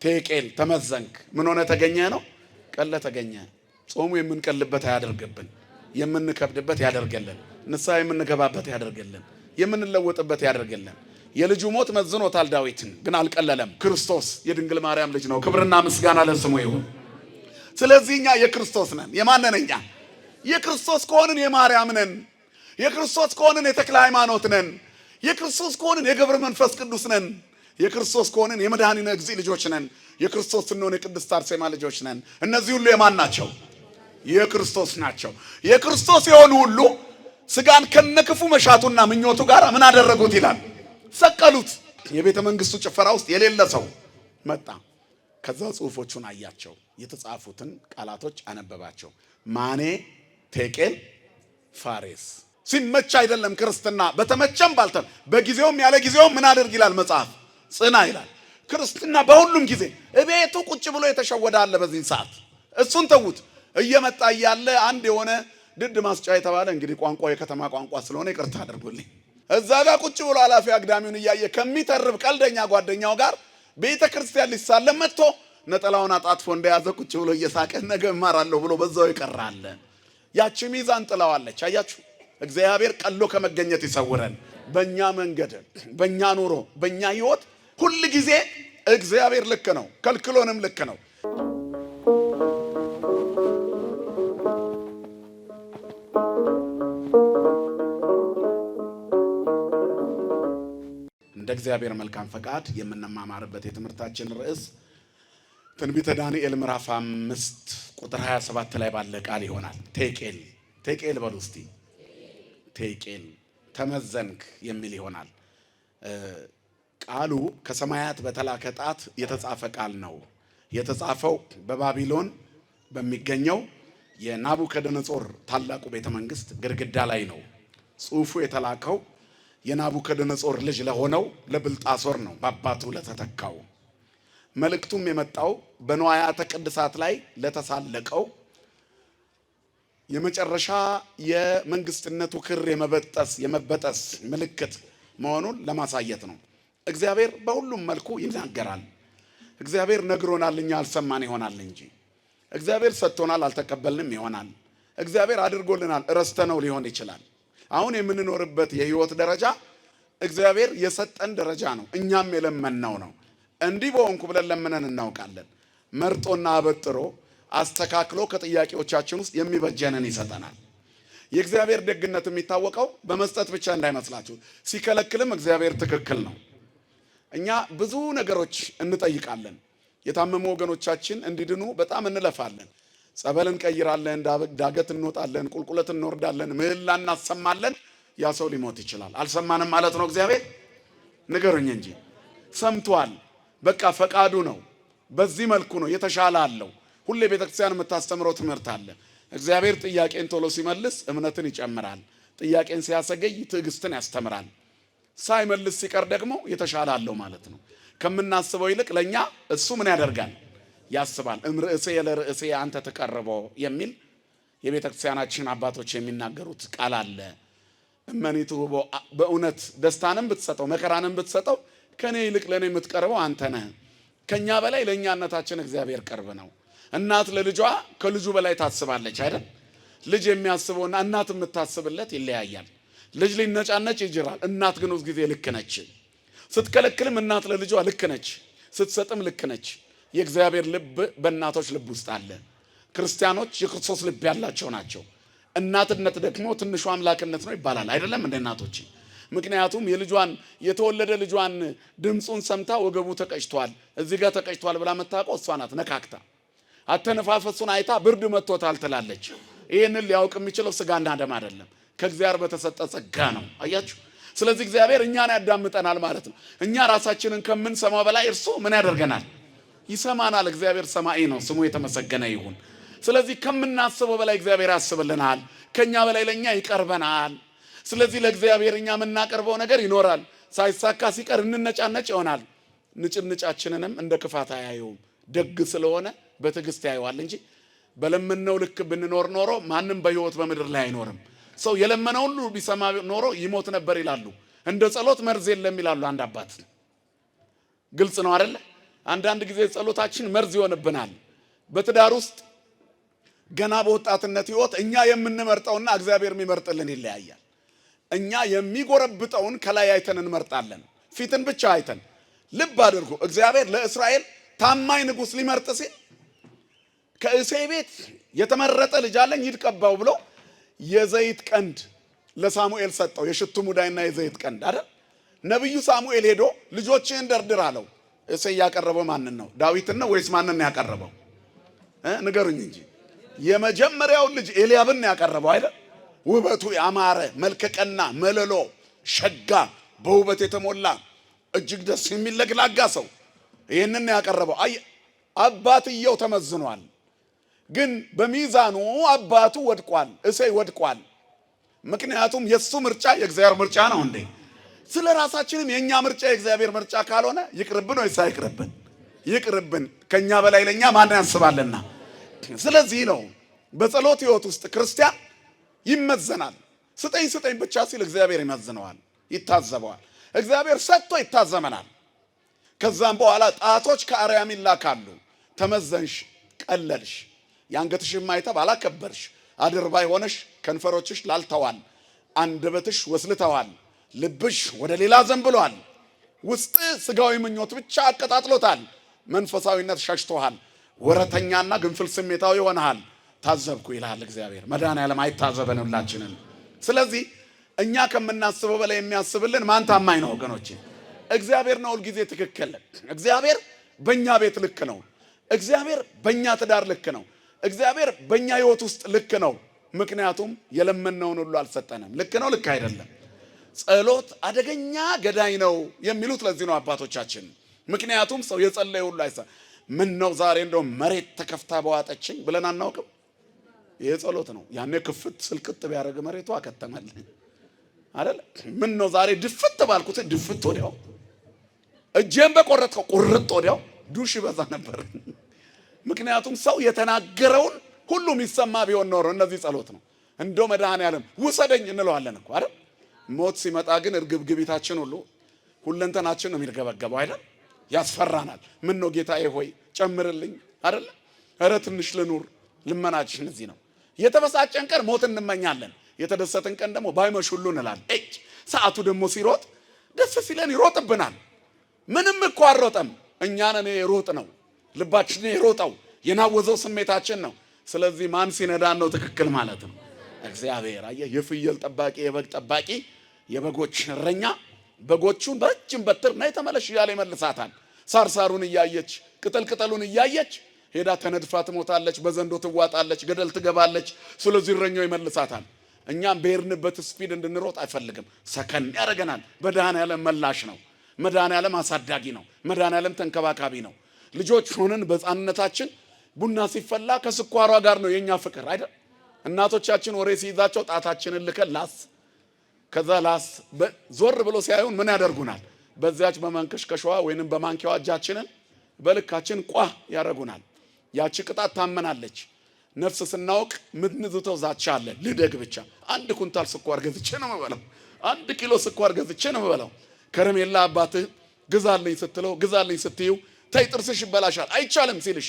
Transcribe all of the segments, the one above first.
ቴቄል ተመዘንክ ምን ሆነ ተገኘ ነው ቀለ ተገኘ ጾሙ የምንቀልበት ያደርግብን የምንከብድበት ያደርገልን ንስሐ የምንገባበት ያደርገልን የምንለወጥበት ያደርገልን የልጁ ሞት መዝኖታል ዳዊትን ግን አልቀለለም ክርስቶስ የድንግል ማርያም ልጅ ነው ክብርና ምስጋና ለስሙ ይሁን ስለዚህኛ የክርስቶስ ነን የማንነኛ የክርስቶስ ከሆንን የማርያም ነን የክርስቶስ ከሆንን የተክለ ሃይማኖት ነን የክርስቶስ ከሆንን የገብረ መንፈስ ቅዱስ ነን የክርስቶስ ከሆንን የመድኃኒነ እግዚእ ልጆች ነን የክርስቶስ ስንሆን የቅድስት አርሴማ ልጆች ነን እነዚህ ሁሉ የማን ናቸው የክርስቶስ ናቸው የክርስቶስ የሆኑ ሁሉ ስጋን ከነክፉ መሻቱና ምኞቱ ጋር ምን አደረጉት ይላል ሰቀሉት የቤተ መንግስቱ ጭፈራ ውስጥ የሌለ ሰው መጣ ከዛ ጽሁፎቹን አያቸው የተጻፉትን ቃላቶች አነበባቸው ማኔ ቴቄል ፋሬስ ሲመች አይደለም ክርስትና በተመቸም ባልተም በጊዜውም ያለ ጊዜውም ምን አድርግ ይላል መጽሐፍ ጽና ይላል ክርስትና በሁሉም ጊዜ እቤቱ ቁጭ ብሎ የተሸወደ አለ በዚህ ሰዓት እሱን ተውት እየመጣ ያለ አንድ የሆነ ድድ ማስጫ የተባለ እንግዲህ ቋንቋው የከተማ ቋንቋ ስለሆነ ይቅርታ አድርጉልኝ እዛ ጋር ቁጭ ብሎ አላፊ አግዳሚውን እያየ ከሚተርብ ቀልደኛ ጓደኛው ጋር ቤተ ክርስቲያን ሊሳለም መጥቶ ነጠላውን አጣጥፎ እንደያዘ ቁጭ ብሎ እየሳቀ ነገ እማራለሁ ብሎ በዛው ይቀራል ያቺ ሚዛን ጥላዋለች አያችሁ እግዚአብሔር ቀሎ ከመገኘት ይሰውረን በእኛ መንገድ በእኛ ኑሮ በእኛ ህይወት ሁሉ ጊዜ እግዚአብሔር ልክ ነው ከልክሎንም ልክ ነው እንደ እግዚአብሔር መልካም ፈቃድ የምንማማርበት የትምህርታችን ርዕስ ትንቢተ ዳንኤል ምዕራፍ 5 ቁጥር 27 ላይ ባለ ቃል ይሆናል ቴቄል በሉ እስቲ ቴቄል ተመዘንክ የሚል ይሆናል ቃሉ ከሰማያት በተላከ ጣት የተጻፈ ቃል ነው የተጻፈው በባቢሎን በሚገኘው የናቡከደነጾር ታላቁ ቤተ መንግስት ግድግዳ ላይ ነው ጽሁፉ የተላከው የናቡከደነጾር ልጅ ለሆነው ለብልጣሶር ነው በአባቱ ለተተካው መልእክቱም የመጣው በንዋያተ ቅድሳት ላይ ለተሳለቀው የመጨረሻ የመንግስትነቱ ክር የመበጠስ ምልክት መሆኑን ለማሳየት ነው እግዚአብሔር በሁሉም መልኩ ይናገራል እግዚአብሔር ነግሮናል እኛ አልሰማን ይሆናል እንጂ እግዚአብሔር ሰጥቶናል አልተቀበልንም ይሆናል እግዚአብሔር አድርጎልናል ረስተነው ሊሆን ይችላል አሁን የምንኖርበት የህይወት ደረጃ እግዚአብሔር የሰጠን ደረጃ ነው እኛም የለመንነው ነው እንዲህ በሆንኩ ብለን ለምነን እናውቃለን መርጦና አበጥሮ አስተካክሎ ከጥያቄዎቻችን ውስጥ የሚበጀንን ይሰጠናል የእግዚአብሔር ደግነት የሚታወቀው በመስጠት ብቻ እንዳይመስላችሁ ሲከለክልም እግዚአብሔር ትክክል ነው እኛ ብዙ ነገሮች እንጠይቃለን የታመሙ ወገኖቻችን እንዲድኑ በጣም እንለፋለን ጸበል እንቀይራለን ዳገት እንወጣለን ቁልቁለት እንወርዳለን ምህላ እናሰማለን ያ ሰው ሊሞት ይችላል አልሰማንም ማለት ነው እግዚአብሔር ንገሩኝ እንጂ ሰምቷል በቃ ፈቃዱ ነው በዚህ መልኩ ነው የተሻለ አለው ሁሌ ቤተክርስቲያን የምታስተምረው ትምህርት አለ እግዚአብሔር ጥያቄን ቶሎ ሲመልስ እምነትን ይጨምራል ጥያቄን ሲያሰገይ ትዕግስትን ያስተምራል ሳይመልስ ሲቀር ደግሞ የተሻለ አለው ማለት ነው ከምናስበው ይልቅ ለኛ እሱ ምን ያደርጋል ያስባል እምርዕሴ ለርዕሴ አንተ ተቀርቦ የሚል የቤተክርስቲያናችን አባቶች የሚናገሩት ቃል አለ እመኒቱ በእውነት ደስታንም ብትሰጠው መከራንም ብትሰጠው ከኔ ይልቅ ለኔ የምትቀርበው አንተ ነህ ከኛ በላይ ለኛነታችን እግዚአብሔር ቅርብ ነው እናት ለልጇ ከልጁ በላይ ታስባለች አይደል ልጅ የሚያስበውና እናት የምታስብለት ይለያያል ልጅ ሊነጫነጭ ይጅራል እናት ግን ውስጥ ጊዜ ልክ ነች ስትከለክልም እናት ለልጇ ልክ ነች ስትሰጥም ልክ ነች የእግዚአብሔር ልብ በእናቶች ልብ ውስጥ አለ ክርስቲያኖች የክርስቶስ ልብ ያላቸው ናቸው እናትነት ደግሞ ትንሹ አምላክነት ነው ይባላል አይደለም እንደ እናቶች ምክንያቱም የልጇን የተወለደ ልጇን ድምጹን ሰምታ ወገቡ ተቀጭቷል እዚህ ጋር ተቀጭቷል ብላ መታቆ እሷ ናት ነካክታ አተነፋፈሱን አይታ ብርድ መጥቶታል ትላለች ይሄንን ሊያውቅ የሚችለው ስጋና ደም አይደለም ከእግዚአብሔር በተሰጠ ጸጋ ነው አያችሁ ስለዚህ እግዚአብሔር እኛን ያዳምጠናል ማለት ነው እኛ ራሳችንን ከምንሰማው በላይ እርሱ ምን ያደርገናል ይሰማናል እግዚአብሔር ሰማይ ነው ስሙ የተመሰገነ ይሁን ስለዚህ ከምናስበው በላይ እግዚአብሔር ያስብልናል ከኛ በላይ ለኛ ይቀርበናል ስለዚህ ለእግዚአብሔር እኛ የምናቀርበው ነገር ይኖራል ሳይሳካ ሲቀር እንነጫነጭ ይሆናል ንጭንጫችንንም እንደ ክፋት አያየውም ደግ ስለሆነ በትዕግስት ያየዋል እንጂ በለመነው ልክ ብንኖር ኖሮ ማንም በህይወት በመድር ላይ አይኖርም ሰው የለመነው ሁሉ ቢሰማ ኖሮ ይሞት ነበር ይላሉ እንደ ጸሎት መርዝ የለም ይላሉ አንድ አባት ግልጽ ነው አይደል አንዳንድ ጊዜ ጸሎታችን መርዝ ይሆንብናል። በትዳር ውስጥ ገና በወጣትነት ህይወት እኛ የምንመርጠውና እግዚአብሔር የሚመርጥልን ይለያያል። እኛ የሚጎረብጠውን ከላይ አይተን እንመርጣለን፣ ፊትን ብቻ አይተን። ልብ አድርጉ፣ እግዚአብሔር ለእስራኤል ታማኝ ንጉሥ ሊመርጥ ሲል ከእሴይ ቤት የተመረጠ ልጅ አለኝ ይድቀባው ብሎ የዘይት ቀንድ ለሳሙኤል ሰጠው። የሽቱ ሙዳይና የዘይት ቀንድ አይደል? ነብዩ ሳሙኤል ሄዶ ልጆችህን ደርድር አለው። እሴይ ያቀረበው ማንን ነው? ዳዊትን ነው ወይስ ማንን ነው ያቀረበው? ንገሩኝ እንጂ የመጀመሪያውን ልጅ ኤልያብን ያቀረበው አይደል? ውበቱ ያማረ መልከቀና መለሎ ሸጋ በውበት የተሞላ እጅግ ደስ የሚል ለግላጋ ሰው ይሄንን ያቀረበው። አባትየው ተመዝኗል፣ ግን በሚዛኑ አባቱ ወድቋል፣ እሴይ ወድቋል። ምክንያቱም የሱ ምርጫ የእግዚአብሔር ምርጫ ነው እንዴ? ስለ ራሳችንም የኛ ምርጫ የእግዚአብሔር ምርጫ ካልሆነ ይቅርብን ወይስ አይቅርብን? ይቅርብን። ከኛ በላይ ለኛ ማን ያስባልና። ስለዚህ ነው በጸሎት ህይወት ውስጥ ክርስቲያን ይመዘናል። ስጠኝ ስጠኝ ብቻ ሲል እግዚአብሔር ይመዝነዋል፣ ይታዘበዋል። እግዚአብሔር ሰጥቶ ይታዘመናል። ከዛም በኋላ ጣቶች ከአርያም ይላካሉ። ተመዘንሽ፣ ቀለልሽ፣ የአንገትሽን ማይተብ አላከበርሽ፣ አድርባይ ሆነሽ ከንፈሮችሽ ላልተዋል፣ አንደበትሽ ወስልተዋል፣ ልብሽ ወደ ሌላ ዘንብሏል፣ ውስጥ ስጋዊ ምኞት ብቻ አቀጣጥሎታል፣ መንፈሳዊነት ሸሽቶሃል፣ ወረተኛና ግንፍል ስሜታዊ ሆነሃል። ታዘብኩ ይላል እግዚአብሔር። መድኃኔዓለም አይታዘበን ሁላችንን። ስለዚህ እኛ ከምናስበው በላይ የሚያስብልን ማን ታማኝ ነው ወገኖቼ? እግዚአብሔር ነው ሁልጊዜ ትክክል። እግዚአብሔር በእኛ ቤት ልክ ነው። እግዚአብሔር በእኛ ትዳር ልክ ነው። እግዚአብሔር በእኛ ህይወት ውስጥ ልክ ነው። ምክንያቱም የለመነውን ሁሉ አልሰጠንም። ልክ ነው፣ ልክ አይደለም። ጸሎት አደገኛ ገዳይ ነው የሚሉት ለዚህ ነው አባቶቻችን። ምክንያቱም ሰው የጸለየ ሁሉ አይሳ ምን ነው ዛሬ እንደው መሬት ተከፍታ በዋጠችኝ ብለን አናውቅም? ይሄ ጸሎት ነው። ያኔ ክፍት ስልቅጥ ቢያደርግ መሬቷ አከተማል አይደል? ምን ነው ዛሬ ድፍት ባልኩት ድፍት ወዲያው፣ እጄን በቆረጥከው ቁርጥ ወዲያው ዱሽ ይበዛ ነበር። ምክንያቱም ሰው የተናገረውን ሁሉ የሚሰማ ቢሆን ኖሮ እነዚህ ጸሎት ነው። እንደው መድኃኔዓለም ውሰደኝ እንለዋለን እኮ አይደል? ሞት ሲመጣ ግን እርግብግቢታችን ሁሉ ሁለንተናችን ነው የሚርገበገበው አይደል? ያስፈራናል። ምን ነው ጌታዬ ሆይ ጨምርልኝ አይደል? ኧረ ትንሽ ልኑር። ልመናችን እዚህ ነው። የተበሳጨን ቀን ሞት እንመኛለን፣ የተደሰትን ቀን ደግሞ ባይመሽ ሁሉ እንላለን። ሰዓቱ ደግሞ ሲሮጥ ደስ ሲለን ይሮጥብናል። ምንም እኮ አልሮጠም፣ እኛ ነን የሮጥ ነው። ልባችን የሮጠው የናወዘው ስሜታችን ነው። ስለዚህ ማን ሲነዳን ነው ትክክል ማለት ነው? እግዚአብሔር። አየህ፣ የፍየል ጠባቂ፣ የበግ ጠባቂ፣ የበጎች እረኛ በጎቹን በረጅም በትር ነይ ተመለሽ እያለ ይመልሳታል። ሳርሳሩን እያየች ቅጠል ቅጠሉን እያየች ሄዳ ተነድፋ ትሞታለች፣ በዘንዶ ትዋጣለች፣ ገደል ትገባለች። ስለዚህ እረኛው ይመልሳታል። እኛም በሄድንበት ስፒድ እንድንሮጥ አይፈልግም፣ ሰከን ያደርገናል። መድኃኔዓለም መላሽ ነው። መድኃኔዓለም አሳዳጊ ነው። መድኃኔዓለም ተንከባካቢ ነው። ልጆች ሆነን በሕፃንነታችን ቡና ሲፈላ ከስኳሯ ጋር ነው የኛ ፍቅር አይደል? እናቶቻችን ወሬ ሲይዛቸው ጣታችንን ልከን ላስ፣ ከዛ ላስ ዞር ብሎ ሲያዩን ምን ያደርጉናል? በዚያች በመንከሽከሻዋ ወይንም በማንኪያዋ እጃችንን በልካችን ቋ ያደርጉናል። ያቺ ቅጣት ታመናለች። ነፍስ ስናውቅ ምንዝተው ዛቻ አለ። ልደግ ብቻ 1 ኩንታል ስኳር ገዝቼ ነው የምበላው፣ 1 ኪሎ ስኳር ገዝቼ ነው የምበላው። ከረሜላ አባትህ ግዛልኝ ስትለው ግዛልኝ ስትዩ ተይ ጥርስሽ ይበላሻል አይቻልም ሲልሽ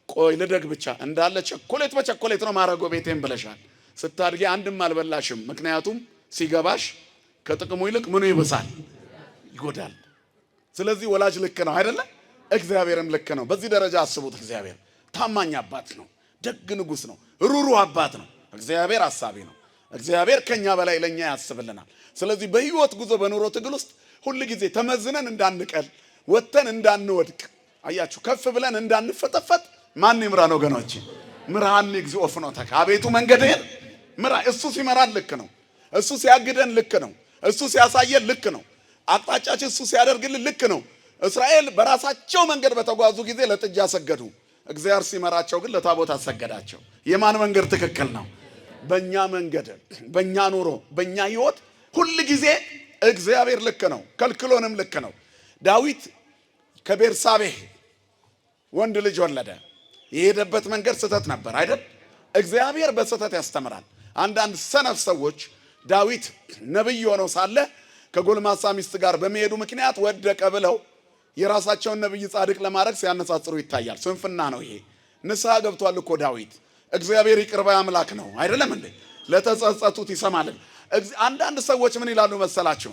ቆይ ልደግ ብቻ እንዳለ ቸኮሌት በቸኮሌት ነው ማረጎ ቤቴን ብለሻል። ስታድጊ አንድም አልበላሽም። ምክንያቱም ሲገባሽ ከጥቅሙ ይልቅ ምኑ ይብሳል፣ ይጎዳል። ስለዚህ ወላጅ ልክ ነው አይደለ? እግዚአብሔርም ልክ ነው። በዚህ ደረጃ አስቡት። እግዚአብሔር ታማኝ አባት ነው፣ ደግ ንጉሥ ነው፣ ሩሩ አባት ነው። እግዚአብሔር አሳቢ ነው። እግዚአብሔር ከኛ በላይ ለኛ ያስብልናል። ስለዚህ በህይወት ጉዞ በኑሮ ትግል ውስጥ ሁሉ ጊዜ ተመዝነን እንዳንቀል፣ ወተን እንዳንወድቅ፣ አያችሁ ከፍ ብለን እንዳንፈጠፈጥ ማን ይምራን ወገኖቼ? ምርሃን እግዚኦ ፍኖተከ፣ አቤቱ መንገድህን ምራ። እሱ ሲመራን ልክ ነው። እሱ ሲያግደን ልክ ነው። እሱ ሲያሳየን ልክ ነው። አቅጣጫችን እሱ ሲያደርግልን ልክ ነው። እስራኤል በራሳቸው መንገድ በተጓዙ ጊዜ ለጥጃ ሰገዱ። እግዚአብሔር ሲመራቸው ግን ለታቦት አሰገዳቸው። የማን መንገድ ትክክል ነው? በእኛ መንገድ፣ በእኛ ኑሮ፣ በእኛ ህይወት ሁል ጊዜ እግዚአብሔር ልክ ነው። ከልክሎንም ልክ ነው። ዳዊት ከቤርሳቤህ ወንድ ልጅ ወለደ። የሄደበት መንገድ ስህተት ነበር አይደል? እግዚአብሔር በስህተት ያስተምራል። አንዳንድ ሰነፍ ሰዎች ዳዊት ነብይ ሆኖ ሳለ ከጎልማሳ ሚስት ጋር በመሄዱ ምክንያት ወደቀ ብለው የራሳቸውን ነብይ ጻድቅ ለማድረግ ሲያነጻጽሩ ይታያል። ስንፍና ነው ይሄ። ንስሐ ገብቷል እኮ ዳዊት። እግዚአብሔር ይቅር ባይ አምላክ ነው አይደለም እንዴ? ለተጸጸቱት ይሰማል። አንዳንድ ሰዎች ምን ይላሉ መሰላችሁ?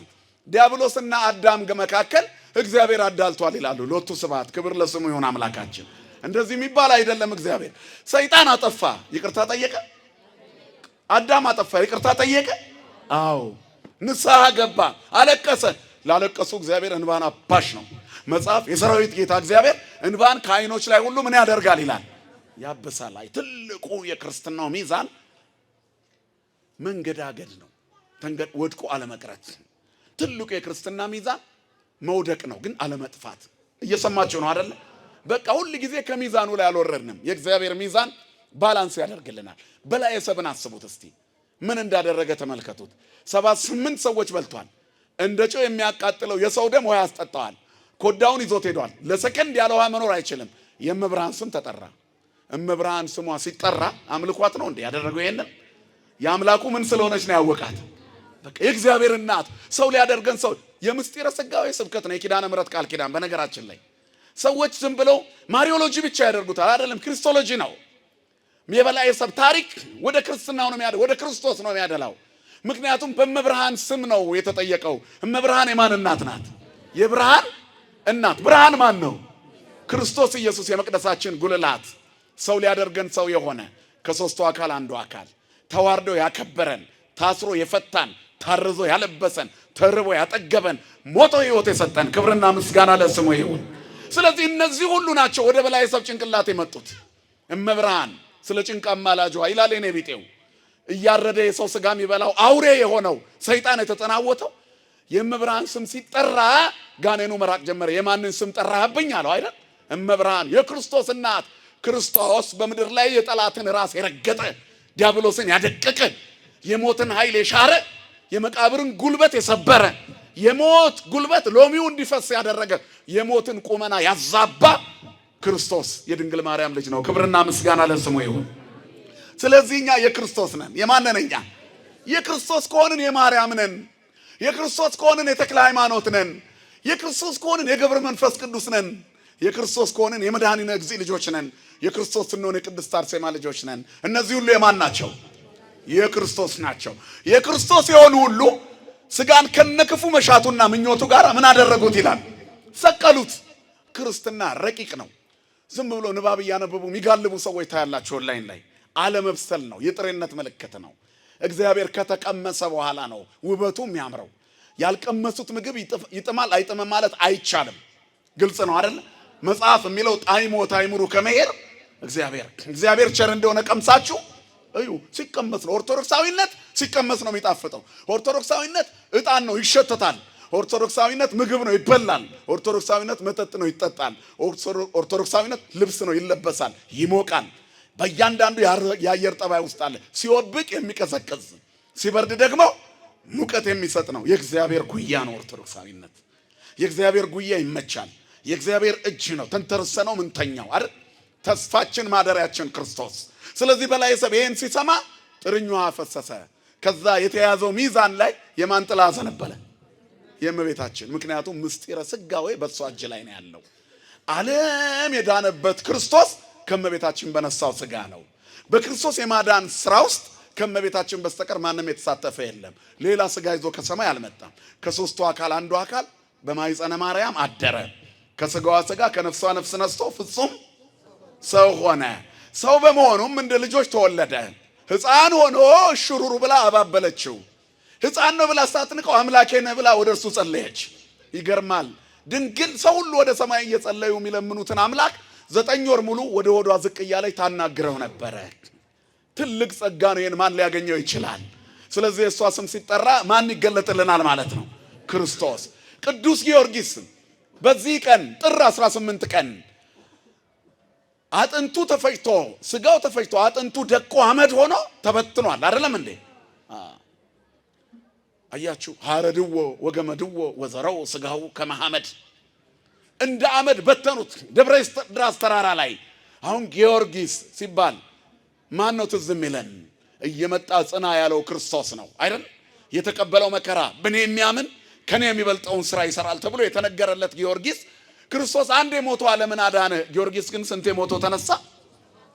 ዲያብሎስና አዳም መካከል እግዚአብሔር አዳልቷል ይላሉ። ሎቱ ስብሐት፣ ክብር ለስሙ ይሁን አምላካችን። እንደዚህ የሚባል አይደለም። እግዚአብሔር ሰይጣን አጠፋ፣ ይቅርታ ጠየቀ። አዳም አጠፋ፣ ይቅርታ ጠየቀ። አዎ ንስሐ ገባ፣ አለቀሰ። ላለቀሱ እግዚአብሔር እንባን አባሽ ነው። መጽሐፍ የሰራዊት ጌታ እግዚአብሔር እንባን ከዓይኖች ላይ ሁሉ ምን ያደርጋል ይላል? ያብሳል። አይ ትልቁ የክርስትናው ሚዛን መንገዳገድ ነው፣ ወድቆ አለመቅረት። ትልቁ የክርስትና ሚዛን መውደቅ ነው፣ ግን አለመጥፋት። እየሰማችሁ ነው አይደል? በቃ ሁሉ ጊዜ ከሚዛኑ ላይ አልወረድንም። የእግዚአብሔር ሚዛን ባላንስ ያደርግልናል። በላይ ሰብን አስቡት እስቲ ምን እንዳደረገ ተመልከቱት። 78 ሰዎች በልቷል። እንደ ጨው የሚያቃጥለው የሰው ደም ውሃ ያስጠጣዋል። ኮዳውን ይዞት ሄዷል። ለሰከንድ ያለ ውሃ መኖር አይችልም። የእመብርሃን ስም ተጠራ። እመብርሃን ስሟ ሲጠራ አምልኳት ነው እንዴ ያደረገው? ይሄንን የአምላኩ ምን ስለሆነች ነው ያወቃት? በቃ የእግዚአብሔር እናት ሰው ሊያደርገን ሰው የምስጢረ ሥጋዌ ስብከት ነው። የኪዳነ ምሕረት ቃል ኪዳን። በነገራችን ላይ ሰዎች ዝም ብለው ማሪዮሎጂ ብቻ ያደርጉታል። አይደለም፣ ክርስቶሎጂ ነው። የበላይ ሰብ ታሪክ ወደ ክርስትናው ነው የሚያደላው፣ ወደ ክርስቶስ ነው የሚያደላው። ምክንያቱም በእመብርሃን ስም ነው የተጠየቀው። እመብርሃን የማን እናት ናት? የብርሃን እናት። ብርሃን ማን ነው? ክርስቶስ ኢየሱስ፣ የመቅደሳችን ጉልላት፣ ሰው ሊያደርገን ሰው የሆነ ከሦስቱ አካል አንዱ አካል፣ ተዋርዶ ያከበረን፣ ታስሮ የፈታን፣ ታርዞ ያለበሰን፣ ተርቦ ያጠገበን፣ ሞቶ ሕይወት የሰጠን፣ ክብርና ምስጋና ለስሙ ይሁን። ስለዚህ እነዚህ ሁሉ ናቸው ወደ በላይ ሰብ ጭንቅላት የመጡት። እመብርሃን ስለ ጭንቃ ማላጇ ይላል የኔ ቢጤው እያረደ የሰው ስጋ የሚበላው አውሬ የሆነው ሰይጣን የተጠናወተው የእመብርሃን ስም ሲጠራ ጋኔኑ መራቅ ጀመረ። የማንን ስም ጠራህብኝ አለው አይደል? እመብርሃን የክርስቶስ እናት። ክርስቶስ በምድር ላይ የጠላትን ራስ የረገጠ፣ ዲያብሎስን ያደቀቀ፣ የሞትን ኃይል የሻረ፣ የመቃብርን ጉልበት የሰበረ፣ የሞት ጉልበት ሎሚው እንዲፈስ ያደረገ፣ የሞትን ቁመና ያዛባ ክርስቶስ የድንግል ማርያም ልጅ ነው። ክብርና ምስጋና ለስሙ ይሁን። ስለዚህ እኛ የክርስቶስ ነን። የማን ነን እኛ? የክርስቶስ ከሆንን የማርያም ነን። የክርስቶስ ከሆንን የተክለ ሃይማኖት ነን። የክርስቶስ ከሆንን የገብረ መንፈስ ቅዱስ ነን። የክርስቶስ ከሆንን የመድኃኒነ እግዚእ ልጆች ነን። የክርስቶስ ስንሆን የቅድስት አርሴማ ልጆች ነን። እነዚህ ሁሉ የማን ናቸው? የክርስቶስ ናቸው። የክርስቶስ የሆኑ ሁሉ ስጋን ከነክፉ መሻቱና ምኞቱ ጋር ምን አደረጉት ይላል? ሰቀሉት። ክርስትና ረቂቅ ነው። ዝም ብሎ ንባብ እያነበቡ የሚጋልቡ ሰዎች ታያላችሁ ኦንላይን ላይ። አለመብሰል ነው፣ የጥሬነት ምልክት ነው። እግዚአብሔር ከተቀመሰ በኋላ ነው ውበቱ የሚያምረው። ያልቀመሱት ምግብ ይጥማል አይጥምም ማለት አይቻልም። ግልጽ ነው አይደል? መጽሐፍ የሚለው ጣዕሞ ታይምሩ ከመሄድ እግዚአብሔር ቸር እንደሆነ ቀምሳችሁ እዩ። ሲቀመስ ነው። ኦርቶዶክሳዊነት ሲቀመስ ነው የሚጣፍጠው። ኦርቶዶክሳዊነት ዕጣን ነው፣ ይሸተታል። ኦርቶዶክሳዊነት ምግብ ነው፣ ይበላል። ኦርቶዶክሳዊነት መጠጥ ነው፣ ይጠጣል። ኦርቶዶክሳዊነት ልብስ ነው፣ ይለበሳል፣ ይሞቃል። በእያንዳንዱ የአየር ጠባይ ውስጥ አለ። ሲወብቅ የሚቀዘቅዝ፣ ሲበርድ ደግሞ ሙቀት የሚሰጥ ነው። የእግዚአብሔር ጉያ ነው ኦርቶዶክሳዊነት። የእግዚአብሔር ጉያ ይመቻል። የእግዚአብሔር እጅ ነው። ተንተርሰነው ምንተኛው አይደል? ተስፋችን ማደሪያችን ክርስቶስ። ስለዚህ በላይ ሰብ ይሄን ሲሰማ ጥርኛ ፈሰሰ። ከዛ የተያዘው ሚዛን ላይ የማን ጥላ ዘነበለ? የእመቤታችን። ምክንያቱም ምስጢረ ሥጋዌ በእሷ እጅ ላይ ነው ያለው። ዓለም የዳነበት ክርስቶስ ከእመቤታችን በነሳው ሥጋ ነው። በክርስቶስ የማዳን ስራ ውስጥ ከእመቤታችን በስተቀር ማንም የተሳተፈ የለም። ሌላ ሥጋ ይዞ ከሰማይ አልመጣም። ከሦስቱ አካል አንዱ አካል በማኅፀነ ማርያም አደረ። ከሥጋዋ ሥጋ ከነፍሷ ነፍስ ነስቶ ፍጹም ሰው ሆነ። ሰው በመሆኑም እንደ ልጆች ተወለደ። ሕፃን ሆኖ እሽሩሩ ብላ አባበለችው። ሕፃን ነው ብላ ሳትንቀው አምላኬ ነህ ብላ ወደ እርሱ ጸለየች። ይገርማል። ድንግል ሰው ሁሉ ወደ ሰማይ እየጸለዩ የሚለምኑትን አምላክ 9 ወር ሙሉ ወደ ሆዷ ዝቅ እያለች ታናግረው ነበረ። ትልቅ ጸጋ ነው። ይሄን ማን ሊያገኘው ይችላል? ስለዚህ የእሷ ስም ሲጠራ ማን ይገለጥልናል ማለት ነው? ክርስቶስ። ቅዱስ ጊዮርጊስ በዚህ ቀን ጥር 18 ቀን አጥንቱ ተፈጭቶ ስጋው ተፈጭቶ አጥንቱ ደቆ አመድ ሆኖ ተበትኗል። አይደለም እንዴ? አያችሁ። ሐረድዎ ወገመድዎ ወዘረው ስጋው ከመሐመድ እንደ አመድ በተኑት ደብረ እስድራስ ተራራ ላይ። አሁን ጊዮርጊስ ሲባል ማን ነው ትዝ የሚለን? እየመጣ ጽና ያለው ክርስቶስ ነው አይደል? የተቀበለው መከራ በእኔ የሚያምን ከኔ የሚበልጠውን ስራ ይሰራል ተብሎ የተነገረለት ጊዮርጊስ ክርስቶስ አንዴ ሞቶ ዓለምን አዳነ። ጊዮርጊስ ግን ስንቴ ሞቶ ተነሳ?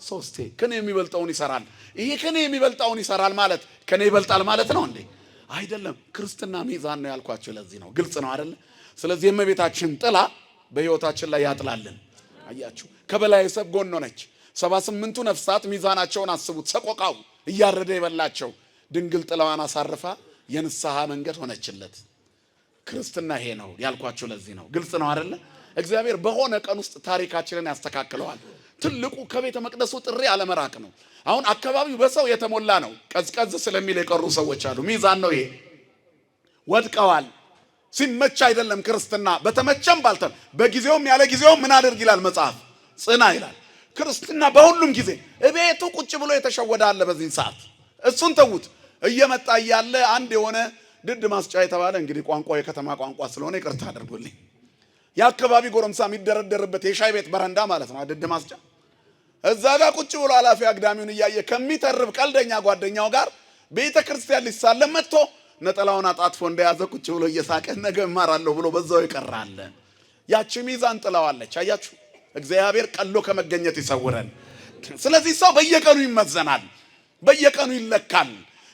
ሶስቴ። ከኔ የሚበልጠውን ይሰራል። ይሄ ከኔ የሚበልጠውን ይሰራል ማለት ከኔ ይበልጣል ማለት ነው እንዴ? አይደለም። ክርስትና ሚዛን ነው ያልኳችሁ ለዚህ ነው። ግልጽ ነው አይደለ? ስለዚህ የእመቤታችን ጥላ በሕይወታችን ላይ ያጥላልን። አያችሁ፣ ከበላይ ሰብ ጎን ነች። 78ቱ ነፍሳት ሚዛናቸውን አስቡት። ሰቆቃው እያረደ የበላቸው ድንግል ጥላዋን አሳርፋ የንስሐ መንገድ ሆነችለት። ክርስትና ይሄ ነው ያልኳችሁ ለዚህ ነው። ግልጽ ነው አይደለ? እግዚአብሔር በሆነ ቀን ውስጥ ታሪካችንን ያስተካክለዋል። ትልቁ ከቤተ መቅደሱ ጥሪ አለመራቅ ነው። አሁን አካባቢው በሰው የተሞላ ነው። ቀዝቀዝ ስለሚል የቀሩ ሰዎች አሉ። ሚዛን ነው ይሄ። ወድቀዋል። ሲመች አይደለም ክርስትና። በተመቸም ባልተም በጊዜውም ያለ ጊዜውም ምን አድርግ ይላል መጽሐፍ? ጽና ይላል። ክርስትና በሁሉም ጊዜ እቤቱ ቁጭ ብሎ የተሸወደ አለ። በዚህ ሰዓት እሱን ተዉት። እየመጣ እያለ አንድ የሆነ ድድ ማስጫ የተባለ እንግዲህ ቋንቋ የከተማ ቋንቋ ስለሆነ ይቅርታ አድርጉልኝ። የአካባቢ ጎረምሳ የሚደረደርበት የሻይ ቤት በረንዳ ማለት ነው። ድድ ማስጫ እዛ ጋር ቁጭ ብሎ ኃላፊ አግዳሚውን እያየ ከሚተርብ ቀልደኛ ጓደኛው ጋር ቤተ ክርስቲያን ሊሳለም መጥቶ ነጠላውን አጣጥፎ እንደያዘ ቁጭ ብሎ እየሳቀ ነገ እማራለሁ ብሎ በዛው ይቀራል። ያቺ ሚዛን ጥላዋለች። አያችሁ፣ እግዚአብሔር ቀሎ ከመገኘት ይሰውረን። ስለዚህ ሰው በየቀኑ ይመዘናል፣ በየቀኑ ይለካል።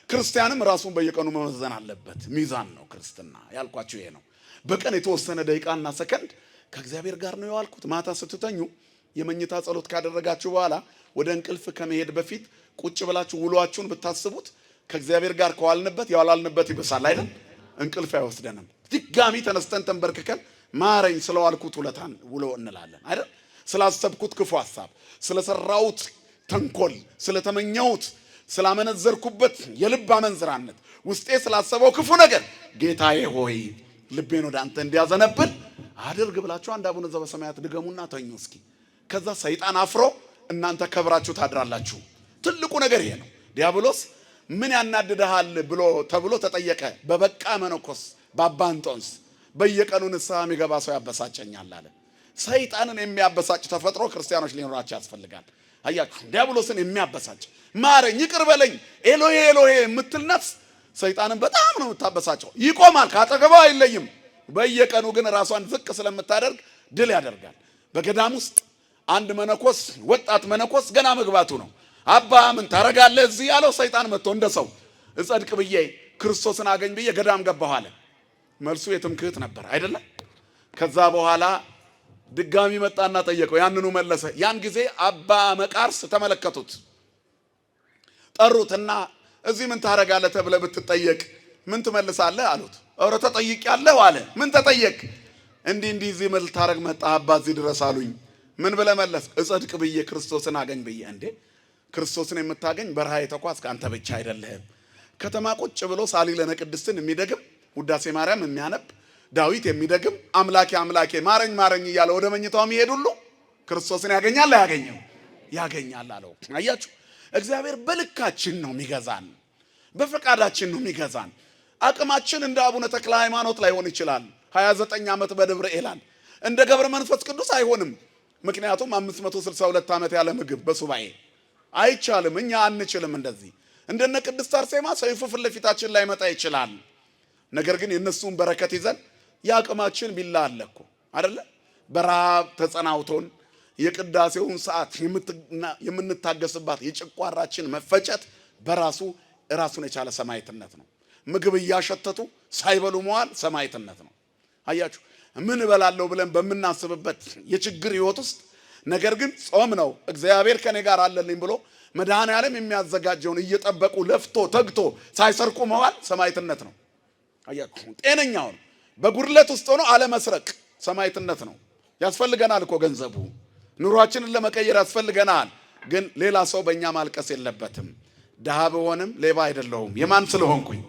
ክርስቲያንም ራሱን በየቀኑ መመዘን አለበት። ሚዛን ነው ክርስትና ያልኳችሁ ይሄ ነው። በቀን የተወሰነ ደቂቃና ሰከንድ ከእግዚአብሔር ጋር ነው የዋልኩት። ማታ ስትተኙ የመኝታ ጸሎት ካደረጋችሁ በኋላ ወደ እንቅልፍ ከመሄድ በፊት ቁጭ ብላችሁ ውሏችሁን ብታስቡት ከእግዚአብሔር ጋር ከዋልንበት ያዋላልንበት ይበሳል አይደል? እንቅልፍ አይወስደንም። ድጋሚ ተነስተን ተንበርክከን ማረኝ ስለዋልኩት ውሎ እንላለን አይደል? ስላሰብኩት ክፉ ሐሳብ፣ ስለሰራሁት ተንኮል፣ ስለተመኘሁት፣ ስላመነዘርኩበት የልብ አመንዝራነት፣ ውስጤ ስላሰበው ክፉ ነገር ጌታዬ ሆይ ልቤን ወደ አንተ እንዲያዘነብል አድርግ ብላችሁ አንድ አቡነ ዘበሰማያት ድገሙና ተኙ እስኪ። ከዛ ሰይጣን አፍሮ እናንተ ከብራችሁ ታድራላችሁ። ትልቁ ነገር ይሄ ነው። ዲያብሎስ ምን ያናድድሃል ተብሎ ተጠየቀ። በበቃ መነኮስ በአባ እንጦንስ በየቀኑ ንስሐ የሚገባ ሰው ያበሳጨኛል አለ። ሰይጣንን የሚያበሳጭ ተፈጥሮ ክርስቲያኖች ሊኖራቸው ያስፈልጋል። አያችሁ፣ ዲያብሎስን የሚያበሳጭ ማረኝ ይቅር በለኝ ኤሎሄ ኤሎሄ የምትል ነፍስ ሰይጣንን በጣም ነው የምታበሳጨው። ይቆማል፣ ካጠገቧ አይለይም። በየቀኑ ግን ራሷን ዝቅ ስለምታደርግ ድል ያደርጋል። በገዳም ውስጥ አንድ መነኮስ፣ ወጣት መነኮስ ገና መግባቱ ነው። አባ ምን ታረጋለህ እዚህ ያለው ሰይጣን መጥቶ እንደ ሰው እጸድቅ ብዬ ክርስቶስን አገኝ ብዬ ገዳም ገባሁ አለ። መልሱ የትምክህት ነበር አይደለም? ከዛ በኋላ ድጋሚ መጣና ጠየቀው፣ ያንኑ መለሰ። ያን ጊዜ አባ መቃርስ ተመለከቱት፣ ጠሩትና እዚህ ምን ታረጋለህ ተብለህ ብትጠየቅ ምን ትመልሳለህ አሉት። ኧረ ተጠይቄያለሁ አለ። ምን ተጠየቅ? እንዲህ እዚህ ምን ልታረግ መጣህ አባ እዚህ ድረስ አሉኝ። ምን ብለህ መለስክ? እጸድቅ ብዬ ክርስቶስን አገኝ ብዬ። እንዴ ክርስቶስን የምታገኝ በረሃ የተጓዝክ አንተ ብቻ አይደለህም። ከተማ ቁጭ ብሎ ሳሊለነ ቅድስትን የሚደግም ውዳሴ ማርያም የሚያነብ ዳዊት የሚደግም አምላኬ አምላኬ ማረኝ ማረኝ እያለ ወደ መኝታው የሚሄድ ሁሉ ክርስቶስን ያገኛል አያገኘው? ያገኛል አለው። አያችሁ፣ እግዚአብሔር በልካችን ነው የሚገዛን፣ በፈቃዳችን ነው የሚገዛን። አቅማችን እንደ አቡነ ተክለ ሃይማኖት ላይሆን ይችላል። 29 ዓመት በደብረ ኤላን እንደ ገብረ መንፈስ ቅዱስ አይሆንም። ምክንያቱም 562 ዓመት ያለ ምግብ በሱባኤ አይቻልም። እኛ አንችልም። እንደዚህ እንደነ ቅድስት አርሴማ ሰይፉ ፊት ለፊታችን ላይ መጣ ይችላል። ነገር ግን የነሱን በረከት ይዘን ያቅማችን ቢላ አለ እኮ አይደለ? በረሃብ ተጸናውቶን የቅዳሴውን ሰዓት የምንታገስባት የጭቋራችን መፈጨት በራሱ ራሱን የቻለ ሰማዕትነት ነው። ምግብ እያሸተቱ ሳይበሉ መዋል ሰማዕትነት ነው። አያችሁ፣ ምን እበላለሁ ብለን በምናስብበት የችግር ህይወት ውስጥ ነገር ግን ጾም ነው እግዚአብሔር ከኔ ጋር አለልኝ ብሎ መድኃኔዓለም የሚያዘጋጀውን እየጠበቁ ለፍቶ ተግቶ ሳይሰርቁ መዋል ሰማዕትነት ነው። አያችሁ፣ ጤነኛው በጉድለት ውስጥ ሆኖ አለመስረቅ ሰማዕትነት ነው። ያስፈልገናል እኮ ገንዘቡ ኑሯችንን ለመቀየር ያስፈልገናል። ግን ሌላ ሰው በእኛ ማልቀስ የለበትም። ድሃ ብሆንም ሌባ አይደለሁም የማን ስለሆንኩኝ።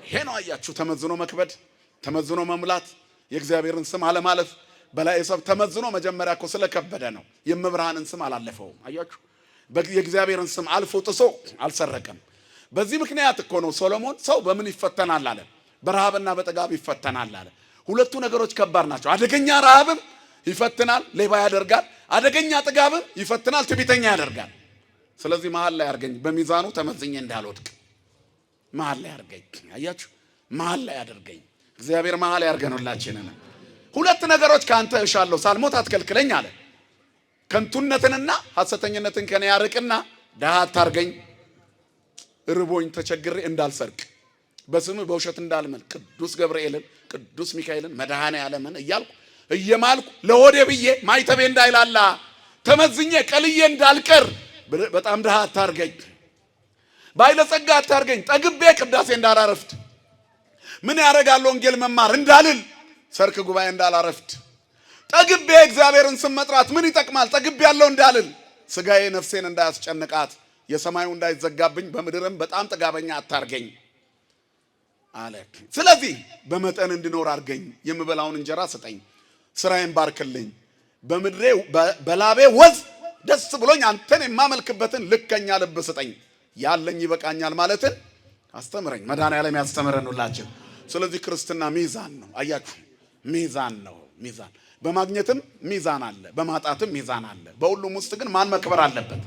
ይሄ ነው አያችሁ፣ ተመዝኖ መክበድ፣ ተመዝኖ መሙላት፣ የእግዚአብሔርን ስም አለማለፍ። በላይ ሰብ ተመዝኖ መጀመሪያ እኮ ስለከበደ ነው። የመብርሃንን ስም አላለፈውም። አያችሁ፣ የእግዚአብሔርን ስም አልፎ ጥሶ አልሰረቀም። በዚህ ምክንያት እኮ ነው ሶሎሞን ሰው በምን ይፈተናል አለ? በረሃብና በጥጋብ ይፈተናል አለ። ሁለቱ ነገሮች ከባድ ናቸው። አደገኛ ረሃብም ይፈትናል፣ ሌባ ያደርጋል። አደገኛ ጥጋብም ይፈትናል፣ ትዕቢተኛ ያደርጋል። ስለዚህ መሃል ላይ አድርገኝ፣ በሚዛኑ ተመዝኜ እንዳልወድቅ መሃል ላይ አድርገኝ። አያችሁ፣ መሃል ላይ አድርገኝ። እግዚአብሔር መሃል ያርገን ሁላችንን። ሁለት ነገሮች ካንተ እሻለሁ ሳልሞት አትከልክለኝ አለ። ከንቱነትንና ሐሰተኝነትን ከኔ ያርቅና ደሃ አታርገኝ። ርቦኝ ተቸግሬ እንዳልሰርቅ በስምህ በውሸት እንዳልምል ቅዱስ ገብርኤልን ቅዱስ ሚካኤልን መድኃኔዓለምን እያልኩ እየማልኩ ለሆዴ ብዬ ማይተቤ እንዳይላላ ተመዝኜ ቀልዬ እንዳልቀር በጣም ደሃ አታርገኝ። ባለጸጋ አታርገኝ። ጠግቤ ቅዳሴ እንዳላረፍድ ምን ያደርጋል ወንጌል መማር እንዳልል ሰርክ ጉባኤ እንዳላረፍድ ጠግቤ እግዚአብሔርን ስም መጥራት ምን ይጠቅማል ጠግቤ ያለው እንዳልል ስጋዬ ነፍሴን እንዳያስጨንቃት የሰማዩ እንዳይዘጋብኝ በምድርም በጣም ጥጋበኛ አታርገኝ አለ። ስለዚህ በመጠን እንድኖር አርገኝ። የምበላውን እንጀራ ስጠኝ። ስራዬን ባርክልኝ። በምድሬ በላቤ ወዝ ደስ ብሎኝ አንተን የማመልክበትን ልከኛ ልብ ስጠኝ። ያለኝ ይበቃኛል ማለትን አስተምረኝ። መድኃኔዓለም ያስተምረን ሁላችን። ስለዚህ ክርስትና ሚዛን ነው። አያችሁ፣ ሚዛን ነው። ሚዛን በማግኘትም ሚዛን አለ፣ በማጣትም ሚዛን አለ። በሁሉም ውስጥ ግን ማን መክበር አለበት?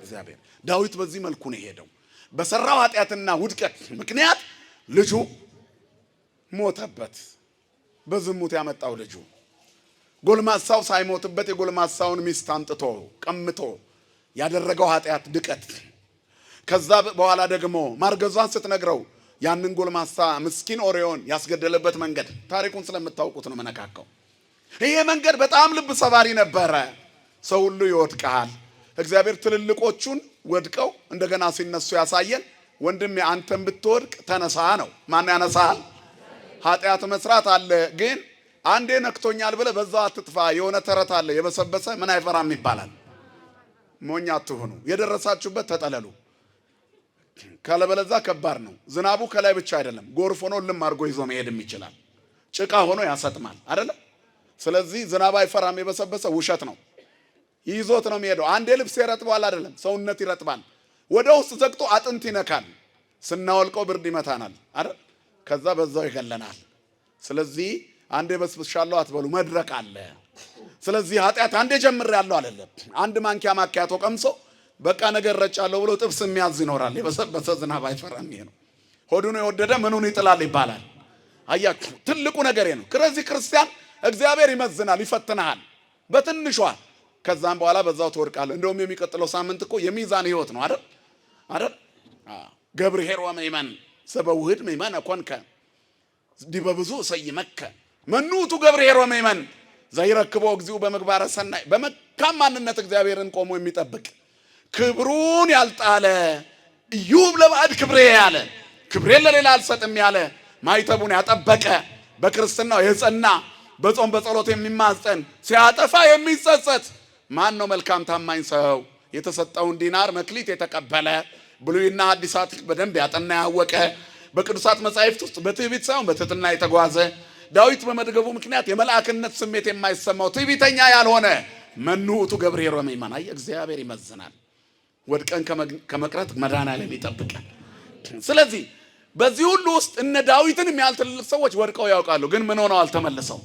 እግዚአብሔር። ዳዊት በዚህ መልኩ ነው የሄደው። በሰራው ኃጢአትና ውድቀት ምክንያት ልጁ ሞተበት። በዝሙት ያመጣው ልጁ ጎልማሳው ሳይሞትበት የጎልማሳውን ሚስት አምጥቶ ቀምቶ ያደረገው ኃጢአት ድቀት። ከዛ በኋላ ደግሞ ማርገዟን ስትነግረው ያንን ጎልማሳ ምስኪን ኦሪዮን ያስገደለበት መንገድ ታሪኩን ስለምታውቁት ነው መነካከው። ይሄ መንገድ በጣም ልብ ሰባሪ ነበረ። ሰው ሁሉ ይወድቃል። እግዚአብሔር ትልልቆቹን ወድቀው እንደገና ሲነሱ ያሳየን። ወንድሜ አንተም ብትወድቅ ተነሳ ነው። ማን ያነሳል? ኃጢአት መስራት አለ፣ ግን አንዴ ነክቶኛል ብለህ በዛው አትጥፋ። የሆነ ተረት አለ፣ የበሰበሰ ምን አይፈራም ይባላል። ሞኝ አትሁኑ። የደረሳችሁበት ተጠለሉ። ካለበለዛ ከባድ ነው። ዝናቡ ከላይ ብቻ አይደለም፣ ጎርፍ ሆኖ ልም አድርጎ ይዞ መሄድም ይችላል። ጭቃ ሆኖ ያሰጥማል አይደለ? ስለዚህ ዝናብ አይፈራም የበሰበሰ ውሸት ነው። ይዞት ነው የሚሄደው። አንዴ ልብስ ይረጥባል አይደለም፣ ሰውነት ይረጥባል። ወደ ውስጥ ዘግቶ አጥንት ይነካል። ስናወልቀው ብርድ ይመታናል አይደል? ከዛ በዛው ይገለናል። ስለዚህ አንዴ በስብሻለሁ አትበሉ፣ መድረቅ አለ። ስለዚህ ኃጢአት አንዴ ጀምሬያለሁ አይደለም። አንድ ማንኪያ ማኪያቶ ቀምሶ በቃ ነገር ረጫለሁ ብሎ ጥብስ የሚያዝ ይኖራል። የበሰበሰ ዝናብ አይፈራም። ይሄ ነው። ሆዱን የወደደ ምኑን ይጥላል ይባላል። አያችሁ፣ ትልቁ ነገር ነው። ስለዚህ ክርስቲያን እግዚአብሔር ይመዝናል፣ ይፈትናል በትንሿ። ከዛም በኋላ በዛው ትወድቃለህ። እንደውም የሚቀጥለው ሳምንት እኮ የሚዛን ህይወት ነው አይደል? አይደል? ገብርኄር ወመይመን ሰበውህድ መይመን ኮንከ ዲበ ብዙ ሰይመከ መኑቱ ገብርኄር ወመይመን ዘይረክቦ እግዚኡ በምግባረ ሰናይ። በመልካም ማንነት እግዚአብሔርን ቆሞ የሚጠብቅ ክብሩን ያልጣለ ኢዮብ ለባዕድ ክብሬ ያለ ክብሬን ለሌላ አልሰጥም ያለ ማይተቡን ያጠበቀ በክርስትናው የጸና በጾም በጸሎት የሚማጸን ሲያጠፋ የሚጸጸት ማን ነው? መልካም ታማኝ ሰው የተሰጠውን ዲናር መክሊት የተቀበለ ብሉይና ሐዲሳት በደንብ ያጠና ያወቀ በቅዱሳት መጻሕፍት ውስጥ በትዕቢት ሳይሆን በትሕትና የተጓዘ ዳዊት በመድገቡ ምክንያት የመላእክነት ስሜት የማይሰማው ትዕቢተኛ ያልሆነ መኑቱ ገብርኄር ወመይመን። አይ እግዚአብሔር ይመዝናል። ወድቀን ከመቅረት መድኃኔዓለም ይጠብቃል። ስለዚህ በዚህ ሁሉ ውስጥ እነ ዳዊትንም ያህል ትልልቅ ሰዎች ወድቀው ያውቃሉ። ግን ምን ሆነው አልተመለሰው?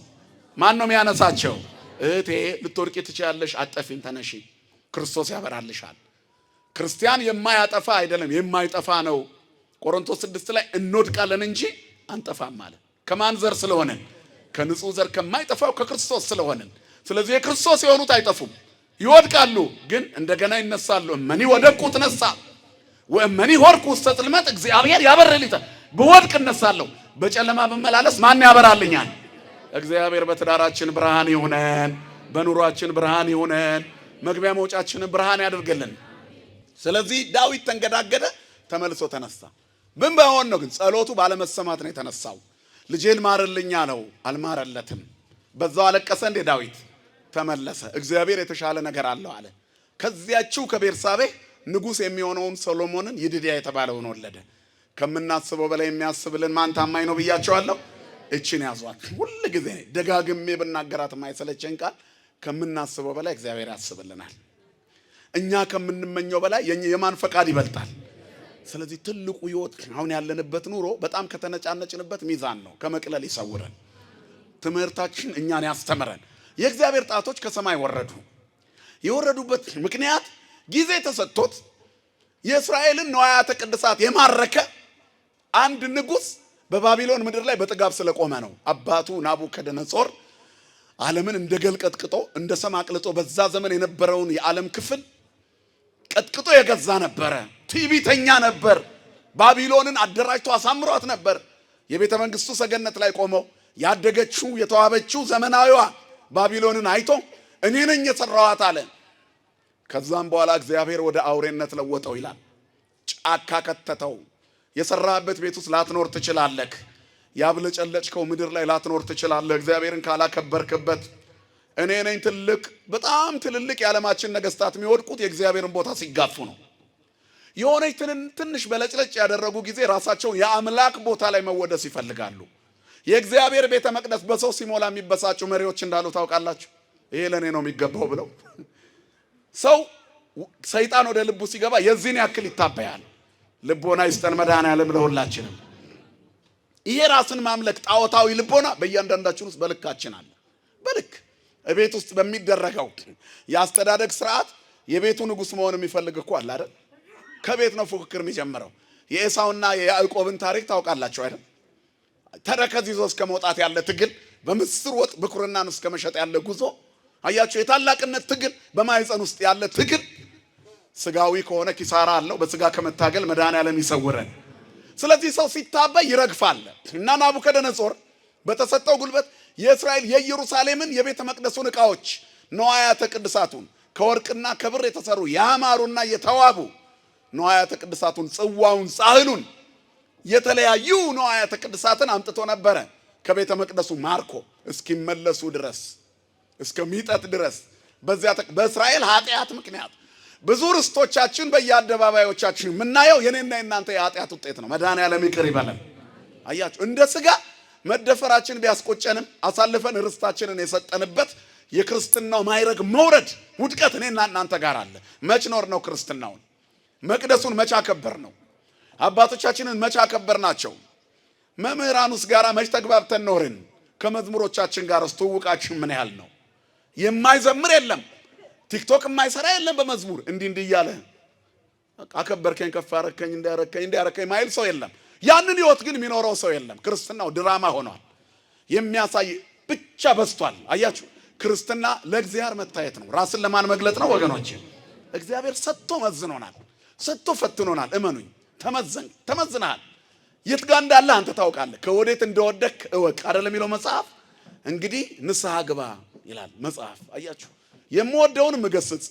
ማን ነው የሚያነሳቸው? እህቴ ልትወድቂ ትችያለሽ፣ አጠፊም፣ ተነሺ፣ ክርስቶስ ያበራልሻል። ክርስቲያን የማያጠፋ አይደለም የማይጠፋ ነው። ቆሮንቶስ 6 ላይ እንወድቃለን እንጂ አንጠፋም አለ። ከማን ዘር ስለሆነን? ከንጹህ ዘር ከማይጠፋው ከክርስቶስ ስለሆነን። ስለዚህ የክርስቶስ የሆኑት አይጠፉም፣ ይወድቃሉ፣ ግን እንደገና ይነሳሉ። እመኒ ወደቁ ትነሳ ወእመኒ ሆርኩ ውስተ ጽልመት እግዚአብሔር ያበርልኝ። ብወድቅ እነሳለሁ፣ በጨለማ ብመላለስ ማን ያበራልኛል? እግዚአብሔር በትዳራችን ብርሃን ይሁነን፣ በኑሯችን ብርሃን ይሁነን፣ መግቢያ መውጫችንን ብርሃን ያደርግልን። ስለዚህ ዳዊት ተንገዳገደ፣ ተመልሶ ተነሳ። ምን ባይሆን ነው ግን ጸሎቱ ባለመሰማት ነው የተነሳው። ልጄን ማርልኝ አለው፣ አልማረለትም። በዛው አለቀሰ እንደ ዳዊት ተመለሰ። እግዚአብሔር የተሻለ ነገር አለው አለ። ከዚያችው ከቤርሳቤህ ንጉሥ የሚሆነውን ሰሎሞንን ይድድያ የተባለውን ወለደ። ከምናስበው በላይ የሚያስብልን ማን ታማኝ ነው ብያቸዋለሁ። እቺን ያዟት። ሁሉ ጊዜ ደጋግሜ ብናገራት የማይሰለቸኝ ቃል ከምናስበው በላይ እግዚአብሔር ያስብልናል። እኛ ከምንመኘው በላይ የማን ፈቃድ ይበልጣል? ስለዚህ ትልቁ ህይወት አሁን ያለንበት ኑሮ በጣም ከተነጫነጭንበት ሚዛን ነው። ከመቅለል ይሰውረን። ትምህርታችን እኛን ያስተምረን። የእግዚአብሔር ጣቶች ከሰማይ ወረዱ። የወረዱበት ምክንያት ጊዜ ተሰጥቶት የእስራኤልን ንዋያተ ቅድሳት የማረከ አንድ ንጉሥ በባቢሎን ምድር ላይ በጥጋብ ስለቆመ ነው። አባቱ ናቡከደነጾር ዓለምን እንደገል ቀጥቅጦ እንደ ሰም አቅልጦ በዛ ዘመን የነበረውን የዓለም ክፍል ቀጥቅጦ የገዛ ነበረ። ትዕቢተኛ ነበር። ባቢሎንን አደራጅቶ አሳምሯት ነበር። የቤተ መንግስቱ ሰገነት ላይ ቆመው ያደገችው የተዋበችው ዘመናዊዋ ባቢሎንን አይቶ እኔ ነኝ የሰራዋት አለ። ከዛም በኋላ እግዚአብሔር ወደ አውሬነት ለወጠው ይላል። ጫካ ከተተው። የሰራበት ቤት ውስጥ ላትኖር ትችላለህ። ያብለጨለጭከው ምድር ላይ ላትኖር ትችላለህ እግዚአብሔርን ካላከበርክበት። እኔ ነኝ ትልቅ። በጣም ትልልቅ የዓለማችን ነገስታት የሚወድቁት የእግዚአብሔርን ቦታ ሲጋፉ ነው። የሆነች ትንሽ በለጭለጭ ያደረጉ ጊዜ ራሳቸውን የአምላክ ቦታ ላይ መወደስ ይፈልጋሉ። የእግዚአብሔር ቤተ መቅደስ በሰው ሲሞላ የሚበሳጩ መሪዎች እንዳሉ ታውቃላችሁ። ይሄ ለኔ ነው የሚገባው ብለው ሰው ሰይጣን ወደ ልቡ ሲገባ የዚህን ያክል ይታበያል። ልቦና ይስጠን መድኃኔዓለም ለሁላችንም። ይሄ ራስን ማምለክ ጣዖታዊ ልቦና በእያንዳንዳችን ውስጥ በልካችን አለ። በልክ ቤት ውስጥ በሚደረገው የአስተዳደግ ስርዓት የቤቱ ንጉስ መሆን የሚፈልግ እኮ አለ አይደል? ከቤት ነው ፉክክር የሚጀምረው። የኤሳውና የያዕቆብን ታሪክ ታውቃላችሁ አይደል? ተረከዝ ይዞ እስከ መውጣት ያለ ትግል፣ በምስር ወጥ ብኩርናን እስከ መሸጥ ያለ ጉዞ አያችሁ። የታላቅነት ትግል በማይፀን ውስጥ ያለ ትግል ስጋዊ ከሆነ ኪሳራ አለው። በስጋ ከመታገል መድኃኔዓለም ይሰውረን። ስለዚህ ሰው ሲታበይ ይረግፋል እና ናቡከደነጾር በተሰጠው ጉልበት የእስራኤል የኢየሩሳሌምን የቤተ መቅደሱን ዕቃዎች ነዋያተ ቅድሳቱን ከወርቅና ከብር የተሰሩ ያማሩና የተዋቡ ነዋያተ ቅድሳቱን፣ ጽዋውን፣ ጻሕሉን የተለያዩ ነዋያተ ቅድሳትን አምጥቶ ነበረ ከቤተ መቅደሱ ማርኮ እስኪመለሱ ድረስ እስከሚጠት ድረስ። በዚያ በእስራኤል ኃጢአት ምክንያት ብዙ ርስቶቻችን በየአደባባዮቻችን የምናየው የኔና የናንተ የኃጢአት ውጤት ነው። መድኃኔዓለም ይቅር ይበለን። አያችሁ እንደ ስጋ መደፈራችን ቢያስቆጨንም አሳልፈን ርስታችንን የሰጠንበት የክርስትናው ማይረግ መውረድ ውድቀት እኔና እናንተ ጋር አለ። መች ኖር ነው ክርስትናውን? መቅደሱን መች አከበር ነው? አባቶቻችንን መች አከበር ናቸው? መምህራኑስ ጋራ መች ተግባብተን ኖርን? ከመዝሙሮቻችን ጋር ስትውቃችን ምን ያህል ነው? የማይዘምር የለም፣ ቲክቶክ የማይሰራ የለም። በመዝሙር እንዲህ እያለ አከበርከኝ፣ ከፍ አረከኝ፣ እንዲያረከኝ ማይል ሰው የለም። ያንን ህይወት ግን የሚኖረው ሰው የለም። ክርስትናው ድራማ ሆኗል። የሚያሳይ ብቻ በዝቷል። አያችሁ ክርስትና ለእግዚአብሔር መታየት ነው። ራስን ለማን መግለጥ ነው ወገኖች? እግዚአብሔር ሰጥቶ መዝኖናል፣ ሰጥቶ ፈትኖናል። እመኑኝ ተመዝነሃል። የት ጋር እንዳለ አንተ ታውቃለህ። ከወዴት እንደወደክ እወቅ አይደለም የሚለው መጽሐፍ። እንግዲህ ንስሐ ግባ ይላል መጽሐፍ። አያችሁ የምወደውን ምገስጽ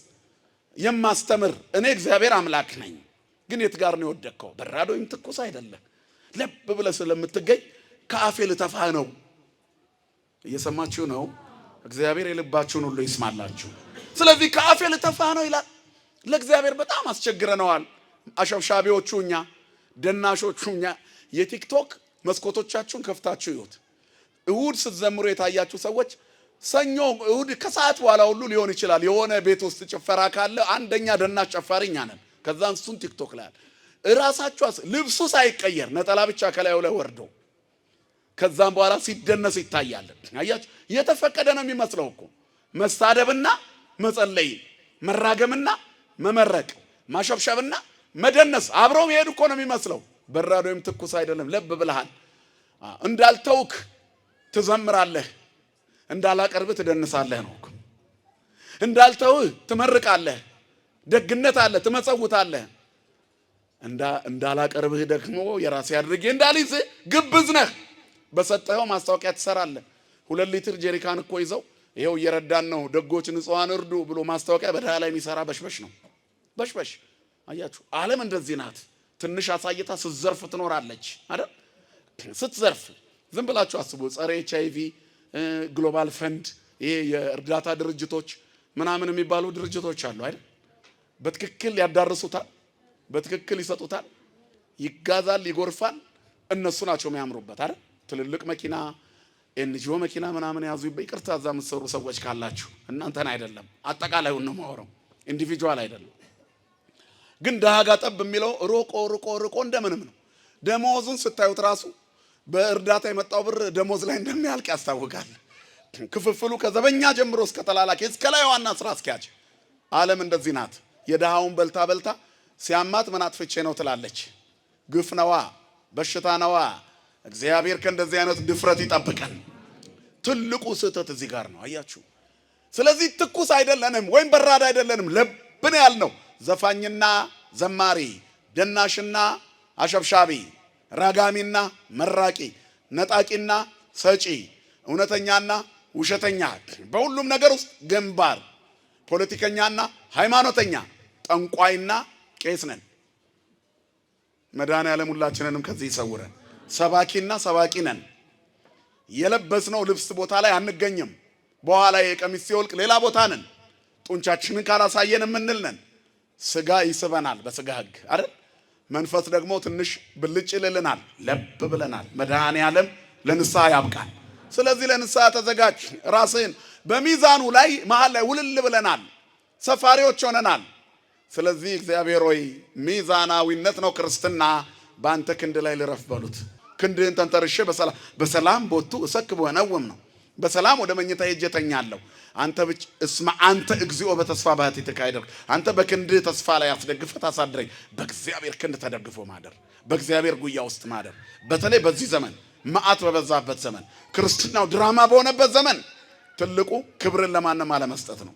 የማስተምር እኔ እግዚአብሔር አምላክ ነኝ። ግን የት ጋር ነው የወደከው? በራዶ ወይም ትኩስ አይደለም። ለብ ብለህ ስለምትገኝ ከአፌ ልተፋህ ነው። እየሰማችሁ ነው? እግዚአብሔር የልባችሁን ሁሉ ይስማላችሁ። ስለዚህ ከአፌ ልተፋህ ነው ይላል። ለእግዚአብሔር በጣም አስቸግረነዋል። አሸብሻቢዎቹ እኛ፣ ደናሾቹ እኛ። የቲክቶክ መስኮቶቻችሁን ከፍታችሁ ይሁት። እሁድ ስትዘምሩ የታያችሁ ሰዎች ሰኞ እሁድ ከሰዓት በኋላ ሁሉ ሊሆን ይችላል። የሆነ ቤት ውስጥ ጭፈራ ካለ አንደኛ ደናሽ ጨፋሪ እኛ ነን። ከዛ እሱን ቲክቶክ ላይ እራሳችሁ ልብሱ ሳይቀየር ነጠላ ብቻ ከላዩ ላይ ወርዶ ከዛም በኋላ ሲደነስ ይታያል። አያችሁ የተፈቀደ ነው የሚመስለው እኮ መሳደብና መጸለይ፣ መራገምና መመረቅ፣ ማሸብሸብና መደነስ አብረው መሄድ እኮ ነው የሚመስለው። በራዶ ወይም ትኩስ አይደለም። ለብ ብለሃል። እንዳልተውክ ትዘምራለህ፣ እንዳላቀርብህ ትደንሳለህ ነው እኮ። እንዳልተውህ ትመርቃለህ፣ ደግነት አለ ትመጸውታለህ። እንዳላቀርብህ ደግሞ የራሴ አድርጌ እንዳልይዝህ ግብዝ ነህ። በሰጠኸው ማስታወቂያ ትሰራለህ። 2 ሊትር ጀሪካን እኮ ይዘው ይሄው እየረዳን ነው ደጎች ንጹሃን እርዱ ብሎ ማስታወቂያ በዳህ ላይ የሚሰራ በሽበሽ ነው። በሽበሽ አያችሁ ዓለም እንደዚህ ናት። ትንሽ አሳይታ ስትዘርፍ ትኖራለች አይደል? ስትዘርፍ ዝም ብላችሁ አስቡ። ጸረ HIV ግሎባል ፈንድ ይሄ የእርዳታ ድርጅቶች ምናምን የሚባሉ ድርጅቶች አሉ አይደል? በትክክል ያዳርሱታል፣ በትክክል ይሰጡታል፣ ይጋዛል፣ ይጎርፋል። እነሱ ናቸው የሚያምሩበት አይደል? ትልልቅ መኪና ኤንጂኦ መኪና ምናምን ያዙ። ይቅርታ እዛ የምትሰሩ ሰዎች ካላችሁ እናንተን አይደለም፣ አጠቃላዩን ነው የማወራው፣ ኢንዲቪጁዋል አይደለም። ግን ደሃ ጋር ጠብ የሚለው ሮቆ እንደምንም ነው። ደሞዙን ስታዩት ራሱ በእርዳታ የመጣው ብር ደሞዝ ላይ እንደሚያልቅ ያስታውቃል። ክፍፍሉ ከዘበኛ ጀምሮ እስከ ተላላኪ እስከ ላይ ዋና ስራ አስኪያጅ። ዓለም እንደዚህ ናት። የደሃውን በልታ ሲያማት ምን አጥፍቼ ነው ትላለች። ግፍ ነዋ፣ በሽታ ነዋ። እግዚአብሔር ከእንደዚህ አይነት ድፍረት ይጠብቀን። ትልቁ ስህተት እዚህ ጋር ነው። አያችሁ። ስለዚህ ትኩስ አይደለንም ወይም በራድ አይደለንም። ለብን ያልነው ዘፋኝና ዘማሪ፣ ደናሽና አሸብሻቢ፣ ራጋሚና መራቂ፣ ነጣቂና ሰጪ፣ እውነተኛና ውሸተኛ፣ በሁሉም ነገር ውስጥ ግንባር፣ ፖለቲከኛና ሃይማኖተኛ፣ ጠንቋይና ቄስ ነን። መድኃኔዓለም ሁላችንንም ከዚህ ይሰውረን። ሰባኪና ሰባቂ ነን። የለበስነው ልብስ ቦታ ላይ አንገኝም። በኋላ የቀሚስ ሲወልቅ ሌላ ቦታ ነን። ጡንቻችንን ካላሳየን የምንል ነን። ስጋ ይስበናል በስጋ ህግ አይደል? መንፈስ ደግሞ ትንሽ ብልጭ ይልልናል። ለብ ብለናል። መድኃኔዓለም ለንስሐ ያብቃል። ስለዚህ ለንስሐ ተዘጋጅ። ራስህን በሚዛኑ ላይ መሃል ላይ ውልል ብለናል። ሰፋሪዎች ሆነናል። ስለዚህ እግዚአብሔር ሆይ ሚዛናዊነት ነው ክርስትና። በአንተ ክንድ ላይ ልረፍ በሉት። ክንድህን ተንተርሼ በሰላም ቦቱ እሰክብ ወነውም ነው። በሰላም ወደ መኝታ ሄጄ ተኛለሁ። አንተ ብቻ እስማ አንተ እግዚኦ በተስፋ ባሕቲትከ አይደር። አንተ በክንድህ ተስፋ ላይ አስደግፈህ ታሳድረኝ። በእግዚአብሔር ክንድ ተደግፎ ማደር፣ በእግዚአብሔር ጉያ ውስጥ ማደር። በተለይ በዚህ ዘመን መዓት በበዛበት ዘመን፣ ክርስትናው ድራማ በሆነበት ዘመን ትልቁ ክብርን ለማንም አለመስጠት ነው።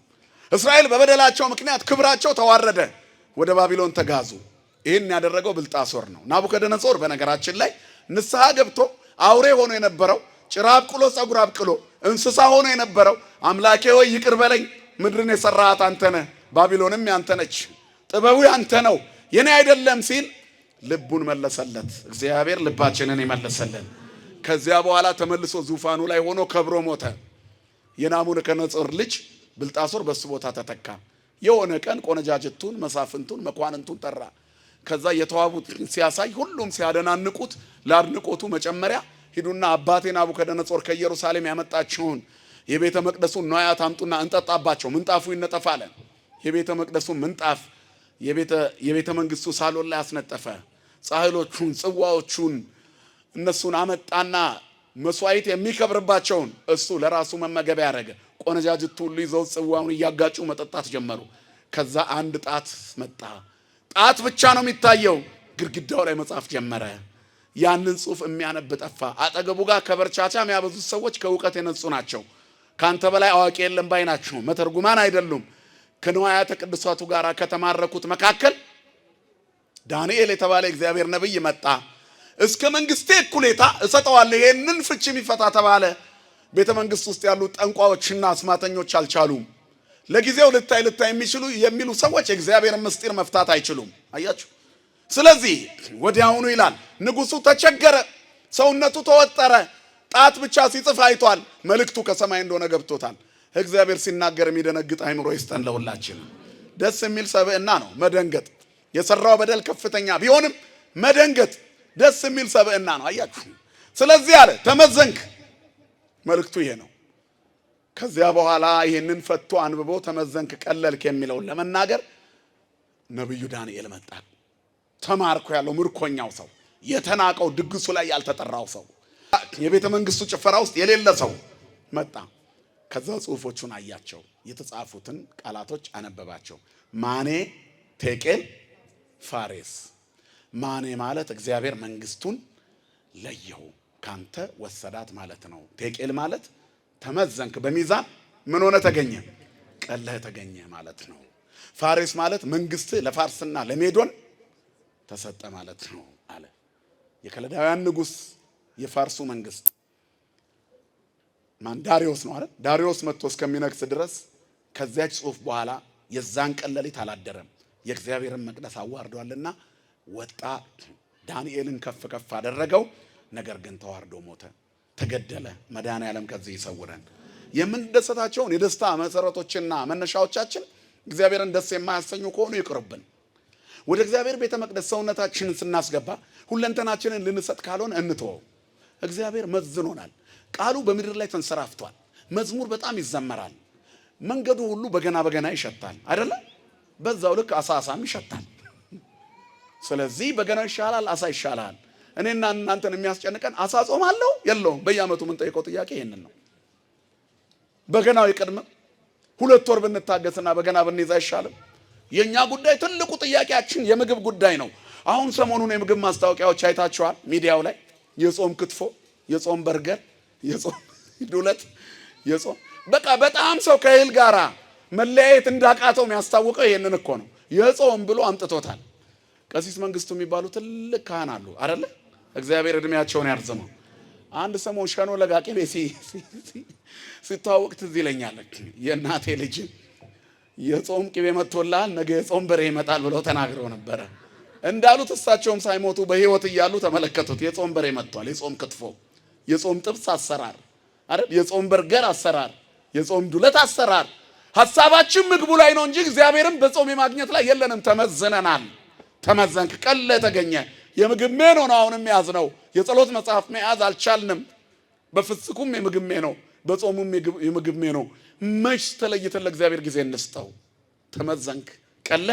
እስራኤል በበደላቸው ምክንያት ክብራቸው ተዋረደ፣ ወደ ባቢሎን ተጋዙ። ይህን ያደረገው ብልጣሶር ነው። ናቡከደነጾር በነገራችን ላይ ንስሐ ገብቶ አውሬ ሆኖ የነበረው ጭራ አብቅሎ ጸጉር አብቅሎ እንስሳ ሆኖ የነበረው አምላኬ ሆይ ይቅር በለኝ፣ ምድርን የሰራሃት አንተ ነህ፣ ባቢሎንም ያንተ ነች፣ ጥበቡ ያንተ ነው የኔ አይደለም ሲል ልቡን መለሰለት። እግዚአብሔር ልባችንን ይመለሰልን። ከዚያ በኋላ ተመልሶ ዙፋኑ ላይ ሆኖ ከብሮ ሞተ። የናቡከደነጾር ልጅ ብልጣሶር በሱ ቦታ ተተካ። የሆነ ቀን ቆነጃጅቱን፣ መሳፍንቱን፣ መኳንንቱን ጠራ። ከዛ የተዋቡት ሲያሳይ ሁሉም ሲያደናንቁት ለአድንቆቱ መጨመሪያ ሂዱና አባቴ ናቡከደነጾር ከኢየሩሳሌም ያመጣችውን የቤተ መቅደሱን ንዋያት አምጡና እንጠጣባቸው፣ ምንጣፉ ይነጠፍ አለ። የቤተ መቅደሱን ምንጣፍ የቤተ መንግስቱ ሳሎን ላይ አስነጠፈ። ጻሕሎቹን፣ ጽዋዎቹን እነሱን አመጣና መስዋዕት የሚከብርባቸውን እሱ ለራሱ መመገቢያ ያደረገ። ቆነጃጅቱ ሁሉ ይዘው ጽዋውን እያጋጩ መጠጣት ጀመሩ። ከዛ አንድ ጣት መጣ። ጣት ብቻ ነው የሚታየው። ግድግዳው ላይ መጻፍ ጀመረ። ያንን ጽሑፍ የሚያነብ ጠፋ። አጠገቡ ጋር ከበርቻቻ የሚያበዙት ሰዎች ከእውቀት የነጹ ናቸው። ካንተ በላይ አዋቂ የለም ባይ ናቸው። መተርጉማን አይደሉም። ከንዋያተ ቅዱሳቱ ጋር ከተማረኩት መካከል ዳንኤል የተባለ እግዚአብሔር ነብይ መጣ። እስከ መንግስቴ እኩሌታ እሰጠዋለሁ ይሄንን ፍቺ የሚፈታ ተባለ። ቤተ መንግስት ውስጥ ያሉ ጠንቋዮችና አስማተኞች አልቻሉም። ለጊዜው ልታይ የሚሉ ሰዎች የእግዚአብሔር ምስጢር መፍታት አይችሉም። አያችሁ። ስለዚህ ወዲያውኑ ይላል ንጉሱ ተቸገረ፣ ሰውነቱ ተወጠረ። ጣት ብቻ ሲጽፍ አይቷል። መልእክቱ ከሰማይ እንደሆነ ገብቶታል። እግዚአብሔር ሲናገር የሚደነግጥ አይምሮ ይስጠን ለሁላችን። ደስ የሚል ሰብዕና ነው መደንገጥ። የሰራው በደል ከፍተኛ ቢሆንም መደንገጥ ደስ የሚል ሰብዕና ነው። አያችሁ። ስለዚህ አለ ተመዘንክ። መልእክቱ ይሄ ነው። ከዚያ በኋላ ይሄንን ፈቶ አንብቦ ተመዘንክ ቀለልክ የሚለውን ለመናገር ነብዩ ዳንኤል መጣ። ተማርኮ ያለው ምርኮኛው ሰው፣ የተናቀው ድግሱ ላይ ያልተጠራው ሰው፣ የቤተ መንግስቱ ጭፈራ ውስጥ የሌለ ሰው መጣ። ከዛ ጽሑፎቹን አያቸው፣ የተጻፉትን ቃላቶች አነበባቸው። ማኔ ቴቄል ፋሬስ። ማኔ ማለት እግዚአብሔር መንግስቱን ለየው ካንተ ወሰዳት ማለት ነው። ቴቄል ማለት ተመዘንክ፣ በሚዛን ምን ሆነ ተገኘ? ቀለህ ተገኘ ማለት ነው። ፋሬስ ማለት መንግስት ለፋርስና ለሜዶን ተሰጠ ማለት ነው አለ። የከለዳውያን ንጉስ የፋርሱ መንግስት ማን? ዳሪዮስ ነው አይደል? ዳሪዮስ መጥቶ እስከሚነግስ ድረስ ከዚያች ጽሑፍ በኋላ የዛን ቀን ሌሊት አላደረም። የእግዚአብሔርን መቅደስ አዋርዷልና ወጣ። ዳንኤልን ከፍ ከፍ አደረገው። ነገር ግን ተዋርዶ ሞተ፣ ተገደለ። መድኃኔዓለም ከዚህ ይሰውረን። የምንደሰታቸውን የደስታ መሰረቶችና መነሻዎቻችን እግዚአብሔርን ደስ የማያሰኙ ከሆኑ ይቅርብን። ወደ እግዚአብሔር ቤተ መቅደስ ሰውነታችንን ስናስገባ ሁለንተናችንን ልንሰጥ ካልሆነ እንተወው። እግዚአብሔር መዝኖናል። ቃሉ በምድር ላይ ተንሰራፍቷል። መዝሙር በጣም ይዘመራል። መንገዱ ሁሉ በገና ይሸታል አይደለ? በዛው ልክ አሳሳም ይሸታል። ስለዚህ በገና ይሻላል፣ አሳ ይሻላል። እኔና እናንተን የሚያስጨንቀን አሳ ጾም አለው የለውም? በየዓመቱ ምን ጠይቀው ጥያቄ ይሄንን ነው። በገናው ይቀድም። 2 ወር ብንታገስና በገና ብንይዝ አይሻልም? የኛ ጉዳይ ትልቁ ጥያቄያችን የምግብ ጉዳይ ነው። አሁን ሰሞኑን የምግብ ማስታወቂያዎች አይታችኋል ሚዲያው ላይ። የጾም ክትፎ፣ የጾም በርገር፣ የጾም ዱለት የጾም በቃ በጣም ሰው ከእህል ጋራ መለያየት እንዳቃተው የሚያስታውቀው ይሄንን እኮ ነው። የጾም ብሎ አምጥቶታል። ቀሲስ መንግስቱ የሚባሉ ትልቅ ካህን አሉ አይደለ? እግዚአብሔር እድሜያቸውን ያርዝመው። አንድ ሰሞን ሸኖ ለጋቂ ቤሲ ሲታወቅ ትዝ ይለኛል። የእናቴ ልጅ የጾም ቅቤ መጥቶልሃል ነገ የጾም በሬ ይመጣል ብለው ተናግረው ነበረ። እንዳሉት እሳቸውም ሳይሞቱ በህይወት እያሉ ተመለከቱት። የጾም በሬ መጥቷል። የጾም ክትፎ፣ የጾም ጥብስ አሰራር አይደል? የጾም በርገር አሰራር፣ የጾም ዱለት አሰራር። ሐሳባችን ምግቡ ላይ ነው እንጂ እግዚአብሔርን በጾም የማግኘት ላይ የለንም። ተመዝነናል። ተመዘንክ ቀለ ተገኘ። የምግብ ሜኖ ነው አሁንም ያዝነው። የጸሎት መጽሐፍ መያዝ አልቻልንም። በፍስኩም የምግብ ሜኖ፣ በጾሙም የምግብ ሜኖ። መች ተለይተን ለእግዚአብሔር ጊዜ እንስጠው። ተመዘንክ ቀለ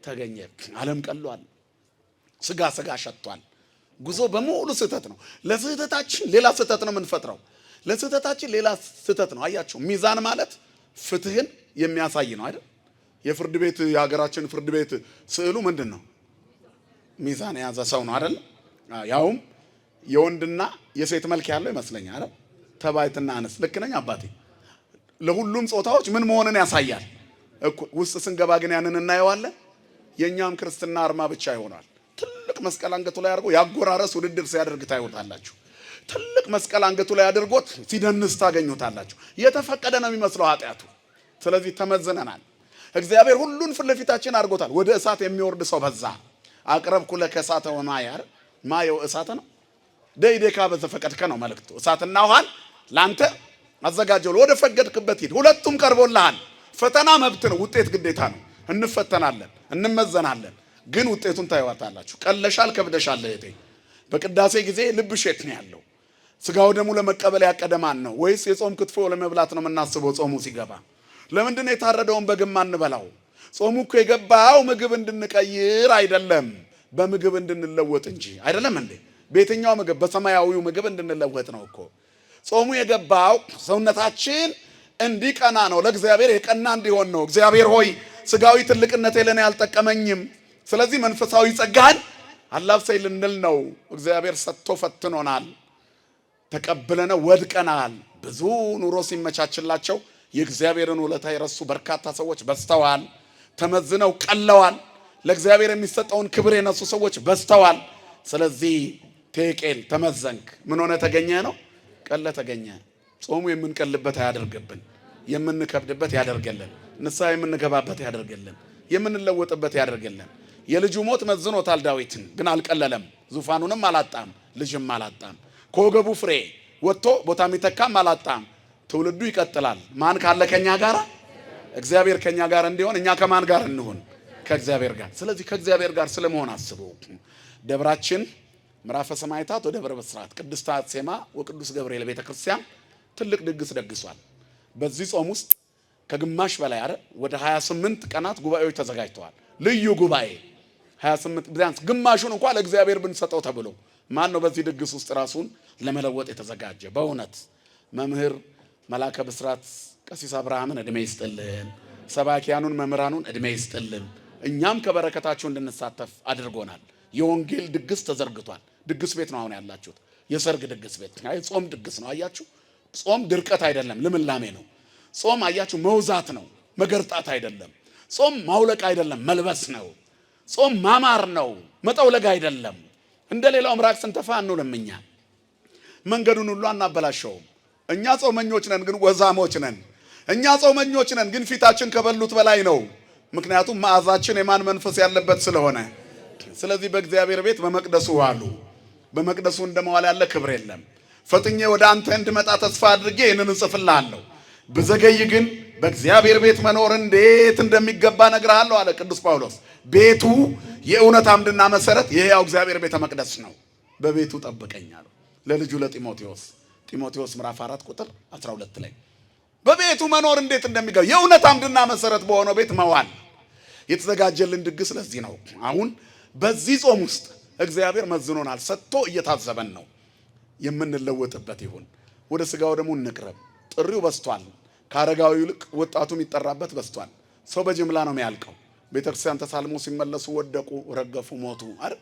ተገኘ። ዓለም ቀሏል። ስጋ ሸቷል። ጉዞ በሙሉ ስህተት ነው። ለስህተታችን ሌላ ስህተት ነው የምንፈጥረው። ለስህተታችን ሌላ ስህተት ነው። አያችሁ፣ ሚዛን ማለት ፍትህን የሚያሳይ ነው አይደል? የፍርድ ቤት የሀገራችን ፍርድ ቤት ስዕሉ ምንድን ነው? ሚዛን የያዘ ሰው ነው አይደል? ያውም የወንድና የሴት መልክ ያለው ይመስለኛል አይደል? ተባይትና አነስ። ልክ ነኝ አባቴ? ለሁሉም ጾታዎች ምን መሆንን ያሳያል። ውስጥ ስንገባ ግን ያንን እናየዋለን። የኛም ክርስትና አርማ ብቻ ይሆናል። ትልቅ መስቀል አንገቱ ላይ አድርጎ ያጎራረስ ውድድር ሲያደርግ ታዩታላችሁ። ትልቅ መስቀል አንገቱ ላይ አድርጎት ሲደንስ ታገኙታላችሁ። የተፈቀደ ነው የሚመስለው ኃጢአቱ። ስለዚህ ተመዝነናል። እግዚአብሔር ሁሉን ፊት ለፊታችን አድርጎታል። ወደ እሳት የሚወርድ ሰው በዛ። አቅረብኩ ለከ እሳተ ወማያር ማየው እሳት ነው። ደይዴካ በዘፈቀድከ ነው መልእክቱ። እሳትና ውሃን ላንተ አዘጋጀው። ወደ ፈቀድክበት ሂድ። ሁለቱም ቀርቦልሃል። ፈተና መብት ነው፣ ውጤት ግዴታ ነው። እንፈተናለን፣ እንመዘናለን። ግን ውጤቱን ታዩታላችሁ። ቀለሻል፣ ከብደሻል። እህቴ በቅዳሴ ጊዜ ልብሽ የት ነው ያለው? ስጋው ደሙ ለመቀበል ያቀደማን ነው ወይስ የጾም ክትፎ ለመብላት ነው የምናስበው? ጾሙ ሲገባ ለምንድን ነው የታረደውን በግማ እንበላው? ጾሙ እኮ የገባው ምግብ እንድንቀይር አይደለም፣ በምግብ እንድንለወጥ እንጂ አይደለም እንዴ? በየትኛው ምግብ? በሰማያዊው ምግብ እንድንለወጥ ነው እኮ ጾሙ የገባው። ሰውነታችን እንዲቀና ነው፣ ለእግዚአብሔር የቀና እንዲሆን ነው። እግዚአብሔር ሆይ ስጋዊ ትልቅነቴ ለኔ አልጠቀመኝም፣ ስለዚህ መንፈሳዊ ጸጋን አላብሰኝ ልንል ነው። እግዚአብሔር ሰጥቶ ፈትኖናል፣ ተቀብለነው ወድቀናል። ብዙ ኑሮ ሲመቻችላቸው የእግዚአብሔርን ውለታ የረሱ በርካታ ሰዎች በዝተዋል። ተመዝነው ቀለዋል። ለእግዚአብሔር የሚሰጠውን ክብር የነሱ ሰዎች በዝተዋል። ስለዚህ ቴቄል ተመዘንክ። ምን ሆነ ተገኘ ነው? ቀለ ተገኘ። ጾሙ የምንቀልበት አያደርግብን፣ የምንከብድበት ያደርገልን። ንስሐ የምንገባበት ያደርገልን፣ የምንለወጥበት ያደርገልን። የልጁ ሞት መዝኖታል ዳዊትን፣ ግን አልቀለለም። ዙፋኑንም አላጣም፣ ልጅም አላጣም። ከወገቡ ፍሬ ወጥቶ ቦታ የሚተካም አላጣም። ትውልዱ ይቀጥላል። ማን ካለ ከኛ ጋር? እግዚአብሔር ከኛ ጋር እንዲሆን እኛ ከማን ጋር እንሆን? ከእግዚአብሔር ጋር። ስለዚህ ከእግዚአብሔር ጋር ስለመሆን አስቡ። ደብራችን ምዕራፈ ሰማዕታት ወደብረ ብስራት ቅድስት አርሴማ ወቅዱስ ገብርኤል ቤተክርስቲያን ትልቅ ድግስ ደግሷል። በዚህ ጾም ውስጥ ከግማሽ በላይ አይደል ወደ 28 ቀናት ጉባኤዎች ተዘጋጅተዋል። ልዩ ጉባኤ 28 ቢያንስ ግማሹን እንኳን ለእግዚአብሔር ብንሰጠው ተብሎ ማን ነው በዚህ ድግስ ውስጥ ራሱን ለመለወጥ የተዘጋጀ? በእውነት መምህር መላከ ብስራት ቀሲስ አብርሃምን እድሜ ይስጥልን፣ ሰባኪያኑን መምህራኑን እድሜ ይስጥልን። እኛም ከበረከታቸው እንድንሳተፍ አድርጎናል። የወንጌል ድግስ ተዘርግቷል። ድግስ ቤት ነው አሁን ያላችሁት። የሰርግ ድግስ ቤት፣ ጾም ድግስ ነው። አያችሁ፣ ጾም ድርቀት አይደለም፣ ልምላሜ ነው። ጾም አያችሁ መውዛት ነው፣ መገርጣት አይደለም። ጾም ማውለቅ አይደለም፣ መልበስ ነው። ጾም ማማር ነው፣ መጠውለግ አይደለም። እንደሌላው ምራቅ ስንተፋ አንውልም። እኛ መንገዱን ሁሉ አናበላሸውም። እኛ ጾመኞች ነን፣ ግን ወዛሞች ነን። እኛ ጾመኞች ነን፣ ግን ፊታችን ከበሉት በላይ ነው። ምክንያቱም መዓዛችን የማን መንፈስ ያለበት ስለሆነ። ስለዚህ በእግዚአብሔር ቤት በመቅደሱ ዋሉ። በመቅደሱ እንደመዋል ያለ ክብር የለም። ፈጥኜ ወደ አንተ እንድመጣ ተስፋ አድርጌ ይህንን እጽፍልሃለሁ። ብዘገይ ግን በእግዚአብሔር ቤት መኖር እንዴት እንደሚገባ እነግርሃለሁ አለ ቅዱስ ጳውሎስ። ቤቱ የእውነት አምድና መሰረት የሕያው እግዚአብሔር ቤተ መቅደስ ነው። በቤቱ ጠብቀኝ አለው ለልጁ ለጢሞቴዎስ። ጢሞቴዎስ ምዕራፍ 4 ቁጥር 12 ላይ በቤቱ መኖር እንዴት እንደሚገባ የእውነት አምድና መሰረት በሆነው ቤት መዋል የተዘጋጀልን ድግስ ለዚህ ነው። አሁን በዚህ ጾም ውስጥ እግዚአብሔር መዝኖናል፣ ሰጥቶ እየታዘበን ነው። የምንለወጥበት ይሁን። ወደ ስጋው ደግሞ እንቅረብ። ጥሪው በስቷል። ከአረጋዊው ይልቅ ወጣቱ የሚጠራበት በስቷል። ሰው በጅምላ ነው የሚያልቀው። ቤተክርስቲያን ተሳልሞ ሲመለሱ ወደቁ፣ ረገፉ፣ ሞቱ አይደል?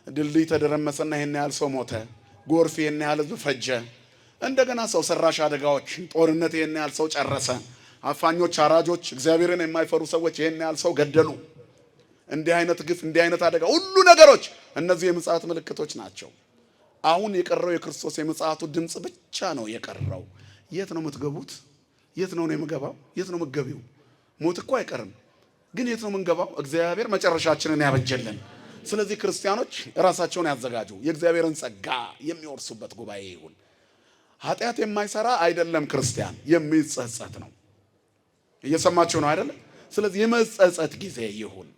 ድልድይ ተደረመሰና ይሄን ያህል ሰው ሞተ። ጎርፍ ይሄን ያህል ህዝብ ፈጀ። እንደገና ሰው ሰራሽ አደጋዎች፣ ጦርነት ይሄን ያህል ሰው ጨረሰ። አፋኞች፣ አራጆች፣ እግዚአብሔርን የማይፈሩ ሰዎች ይሄን ያህል ሰው ገደሉ። እንዲህ አይነት ግፍ፣ እንዲህ አይነት አደጋ፣ ሁሉ ነገሮች እነዚህ የምጽአት ምልክቶች ናቸው። አሁን የቀረው የክርስቶስ የምጽአቱ ድምጽ ብቻ ነው የቀረው። የት ነው የምትገቡት? የት ነው የምገባው? የት ነው የምትገቢው? ሞት እኮ አይቀርም፣ ግን የት ነው የምንገባው? እግዚአብሔር መጨረሻችንን ያበጀልን። ስለዚህ ክርስቲያኖች ራሳቸውን ያዘጋጁ። የእግዚአብሔርን ጸጋ የሚወርሱበት ጉባኤ ይሁን። ኃጢአት የማይሰራ አይደለም ክርስቲያን፣ የሚጸጸት ነው። እየሰማችሁ ነው አይደለም? ስለዚህ የመጸጸት ጊዜ ይሁን።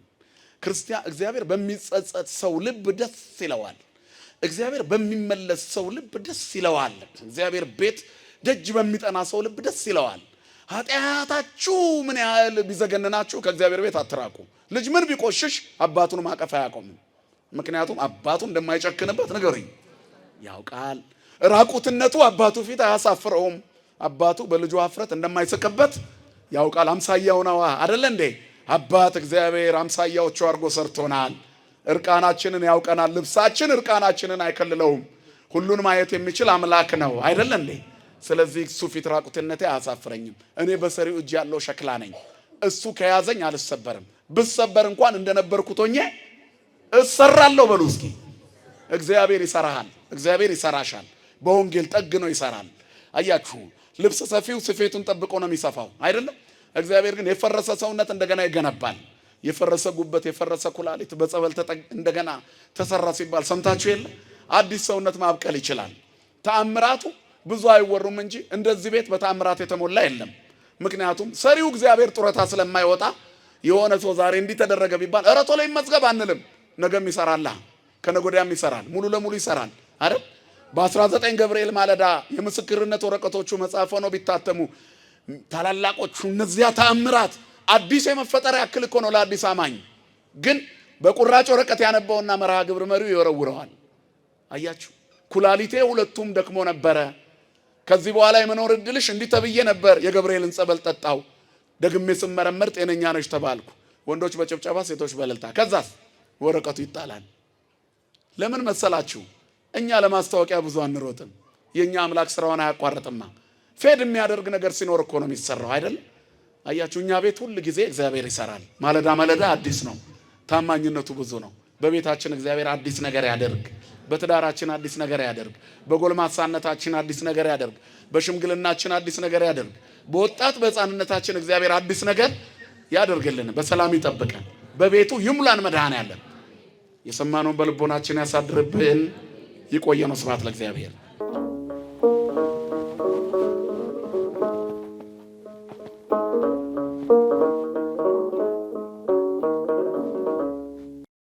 ክርስቲያን እግዚአብሔር በሚጸጸት ሰው ልብ ደስ ይለዋል። እግዚአብሔር በሚመለስ ሰው ልብ ደስ ይለዋል። እግዚአብሔር ቤት ደጅ በሚጠና ሰው ልብ ደስ ይለዋል። ኃጢአታችሁ ምን ያህል ቢዘገንናችሁ ከእግዚአብሔር ቤት አትራቁ። ልጅ ምን ቢቆሽሽ አባቱን ማቀፍ አያቆምም። ምክንያቱም አባቱ እንደማይጨክንበት ንገሩኝ ያውቃል። ራቁትነቱ አባቱ ፊት አያሳፍረውም። አባቱ በልጁ አፍረት እንደማይስቅበት ያውቃል። አምሳያው ነው አይደለ እንዴ? አባት እግዚአብሔር አምሳያዎቹ አድርጎ ሰርቶናል። እርቃናችንን ያውቀናል። ልብሳችን እርቃናችንን አይከልለውም። ሁሉን ማየት የሚችል አምላክ ነው አይደለ እንዴ? ስለዚህ እሱ ፊት ራቁትነቴ አያሳፍረኝም። እኔ በሰሪው እጅ ያለው ሸክላ ነኝ። እሱ ከያዘኝ አልሰበርም። ብሰበር እንኳን እንደነበርኩት ሆኜ እሰራለሁ። በሉ እስኪ እግዚአብሔር ይሰራሃል። እግዚአብሔር ይሰራሻል። በወንጌል ጠግኖ ይሰራል። አያችሁ፣ ልብስ ሰፊው ስፌቱን ጠብቆ ነው የሚሰፋው አይደለም? እግዚአብሔር ግን የፈረሰ ሰውነት እንደገና ይገነባል። የፈረሰ ጉበት፣ የፈረሰ ኩላሊት በጸበል እንደገና ተሰራ ሲባል ሰምታችሁ የለ? አዲስ ሰውነት ማብቀል ይችላል። ተአምራቱ ብዙ አይወሩም እንጂ እንደዚህ ቤት በተአምራት የተሞላ የለም። ምክንያቱም ሰሪው እግዚአብሔር ጡረታ ስለማይወጣ የሆነ ሰው ዛሬ እንዲህ ተደረገ ቢባል ኧረ ቶሎ ይመዝገብ አንልም። ነገም ይሰራል፣ ከነጎዳያም ይሰራል፣ ሙሉ ለሙሉ ይሰራል አይደል? በ19 ገብርኤል ማለዳ የምስክርነት ወረቀቶቹ መጽሐፍ ሆነው ቢታተሙ ታላላቆቹ እነዚያ ተአምራት አዲስ የመፈጠር ያክል እኮ ነው ለአዲስ አማኝ። ግን በቁራጭ ወረቀት ያነበውና መርሃ ግብር መሪው ይወረውረዋል። አያችሁ፣ ኩላሊቴ ሁለቱም ደክሞ ነበረ። ከዚህ በኋላ የመኖር እድልሽ እንዲህ ተብዬ ነበር። የገብርኤልን ጸበል ጠጣው። ደግሜ ስመረመር ጤነኛ ነሽ ተባልኩ። ወንዶች በጭብጨባ ሴቶች በእልልታ። ከዛስ ወረቀቱ ይጣላል። ለምን መሰላችሁ? እኛ ለማስታወቂያ ብዙ አንሮጥም። የኛ አምላክ ስራውን አያቋርጥማ። ፌድ የሚያደርግ ነገር ሲኖር እኮ ነው የሚሰራው አይደል? አያችሁ፣ እኛ ቤት ሁሉ ጊዜ እግዚአብሔር ይሰራል። ማለዳ ማለዳ አዲስ ነው። ታማኝነቱ ብዙ ነው። በቤታችን እግዚአብሔር አዲስ ነገር ያደርግ። በትዳራችን አዲስ ነገር ያደርግ። በጎልማሳነታችን አዲስ ነገር ያደርግ። በሽምግልናችን አዲስ ነገር ያደርግ። በወጣት በሕፃንነታችን እግዚአብሔር አዲስ ነገር ያደርግልን። በሰላም ይጠብቀን። በቤቱ ይሙላን። መድኃኔዓለም የሰማነውን በልቦናችን ያሳድርብን። ይቆየን። ስብሐት ለእግዚአብሔር።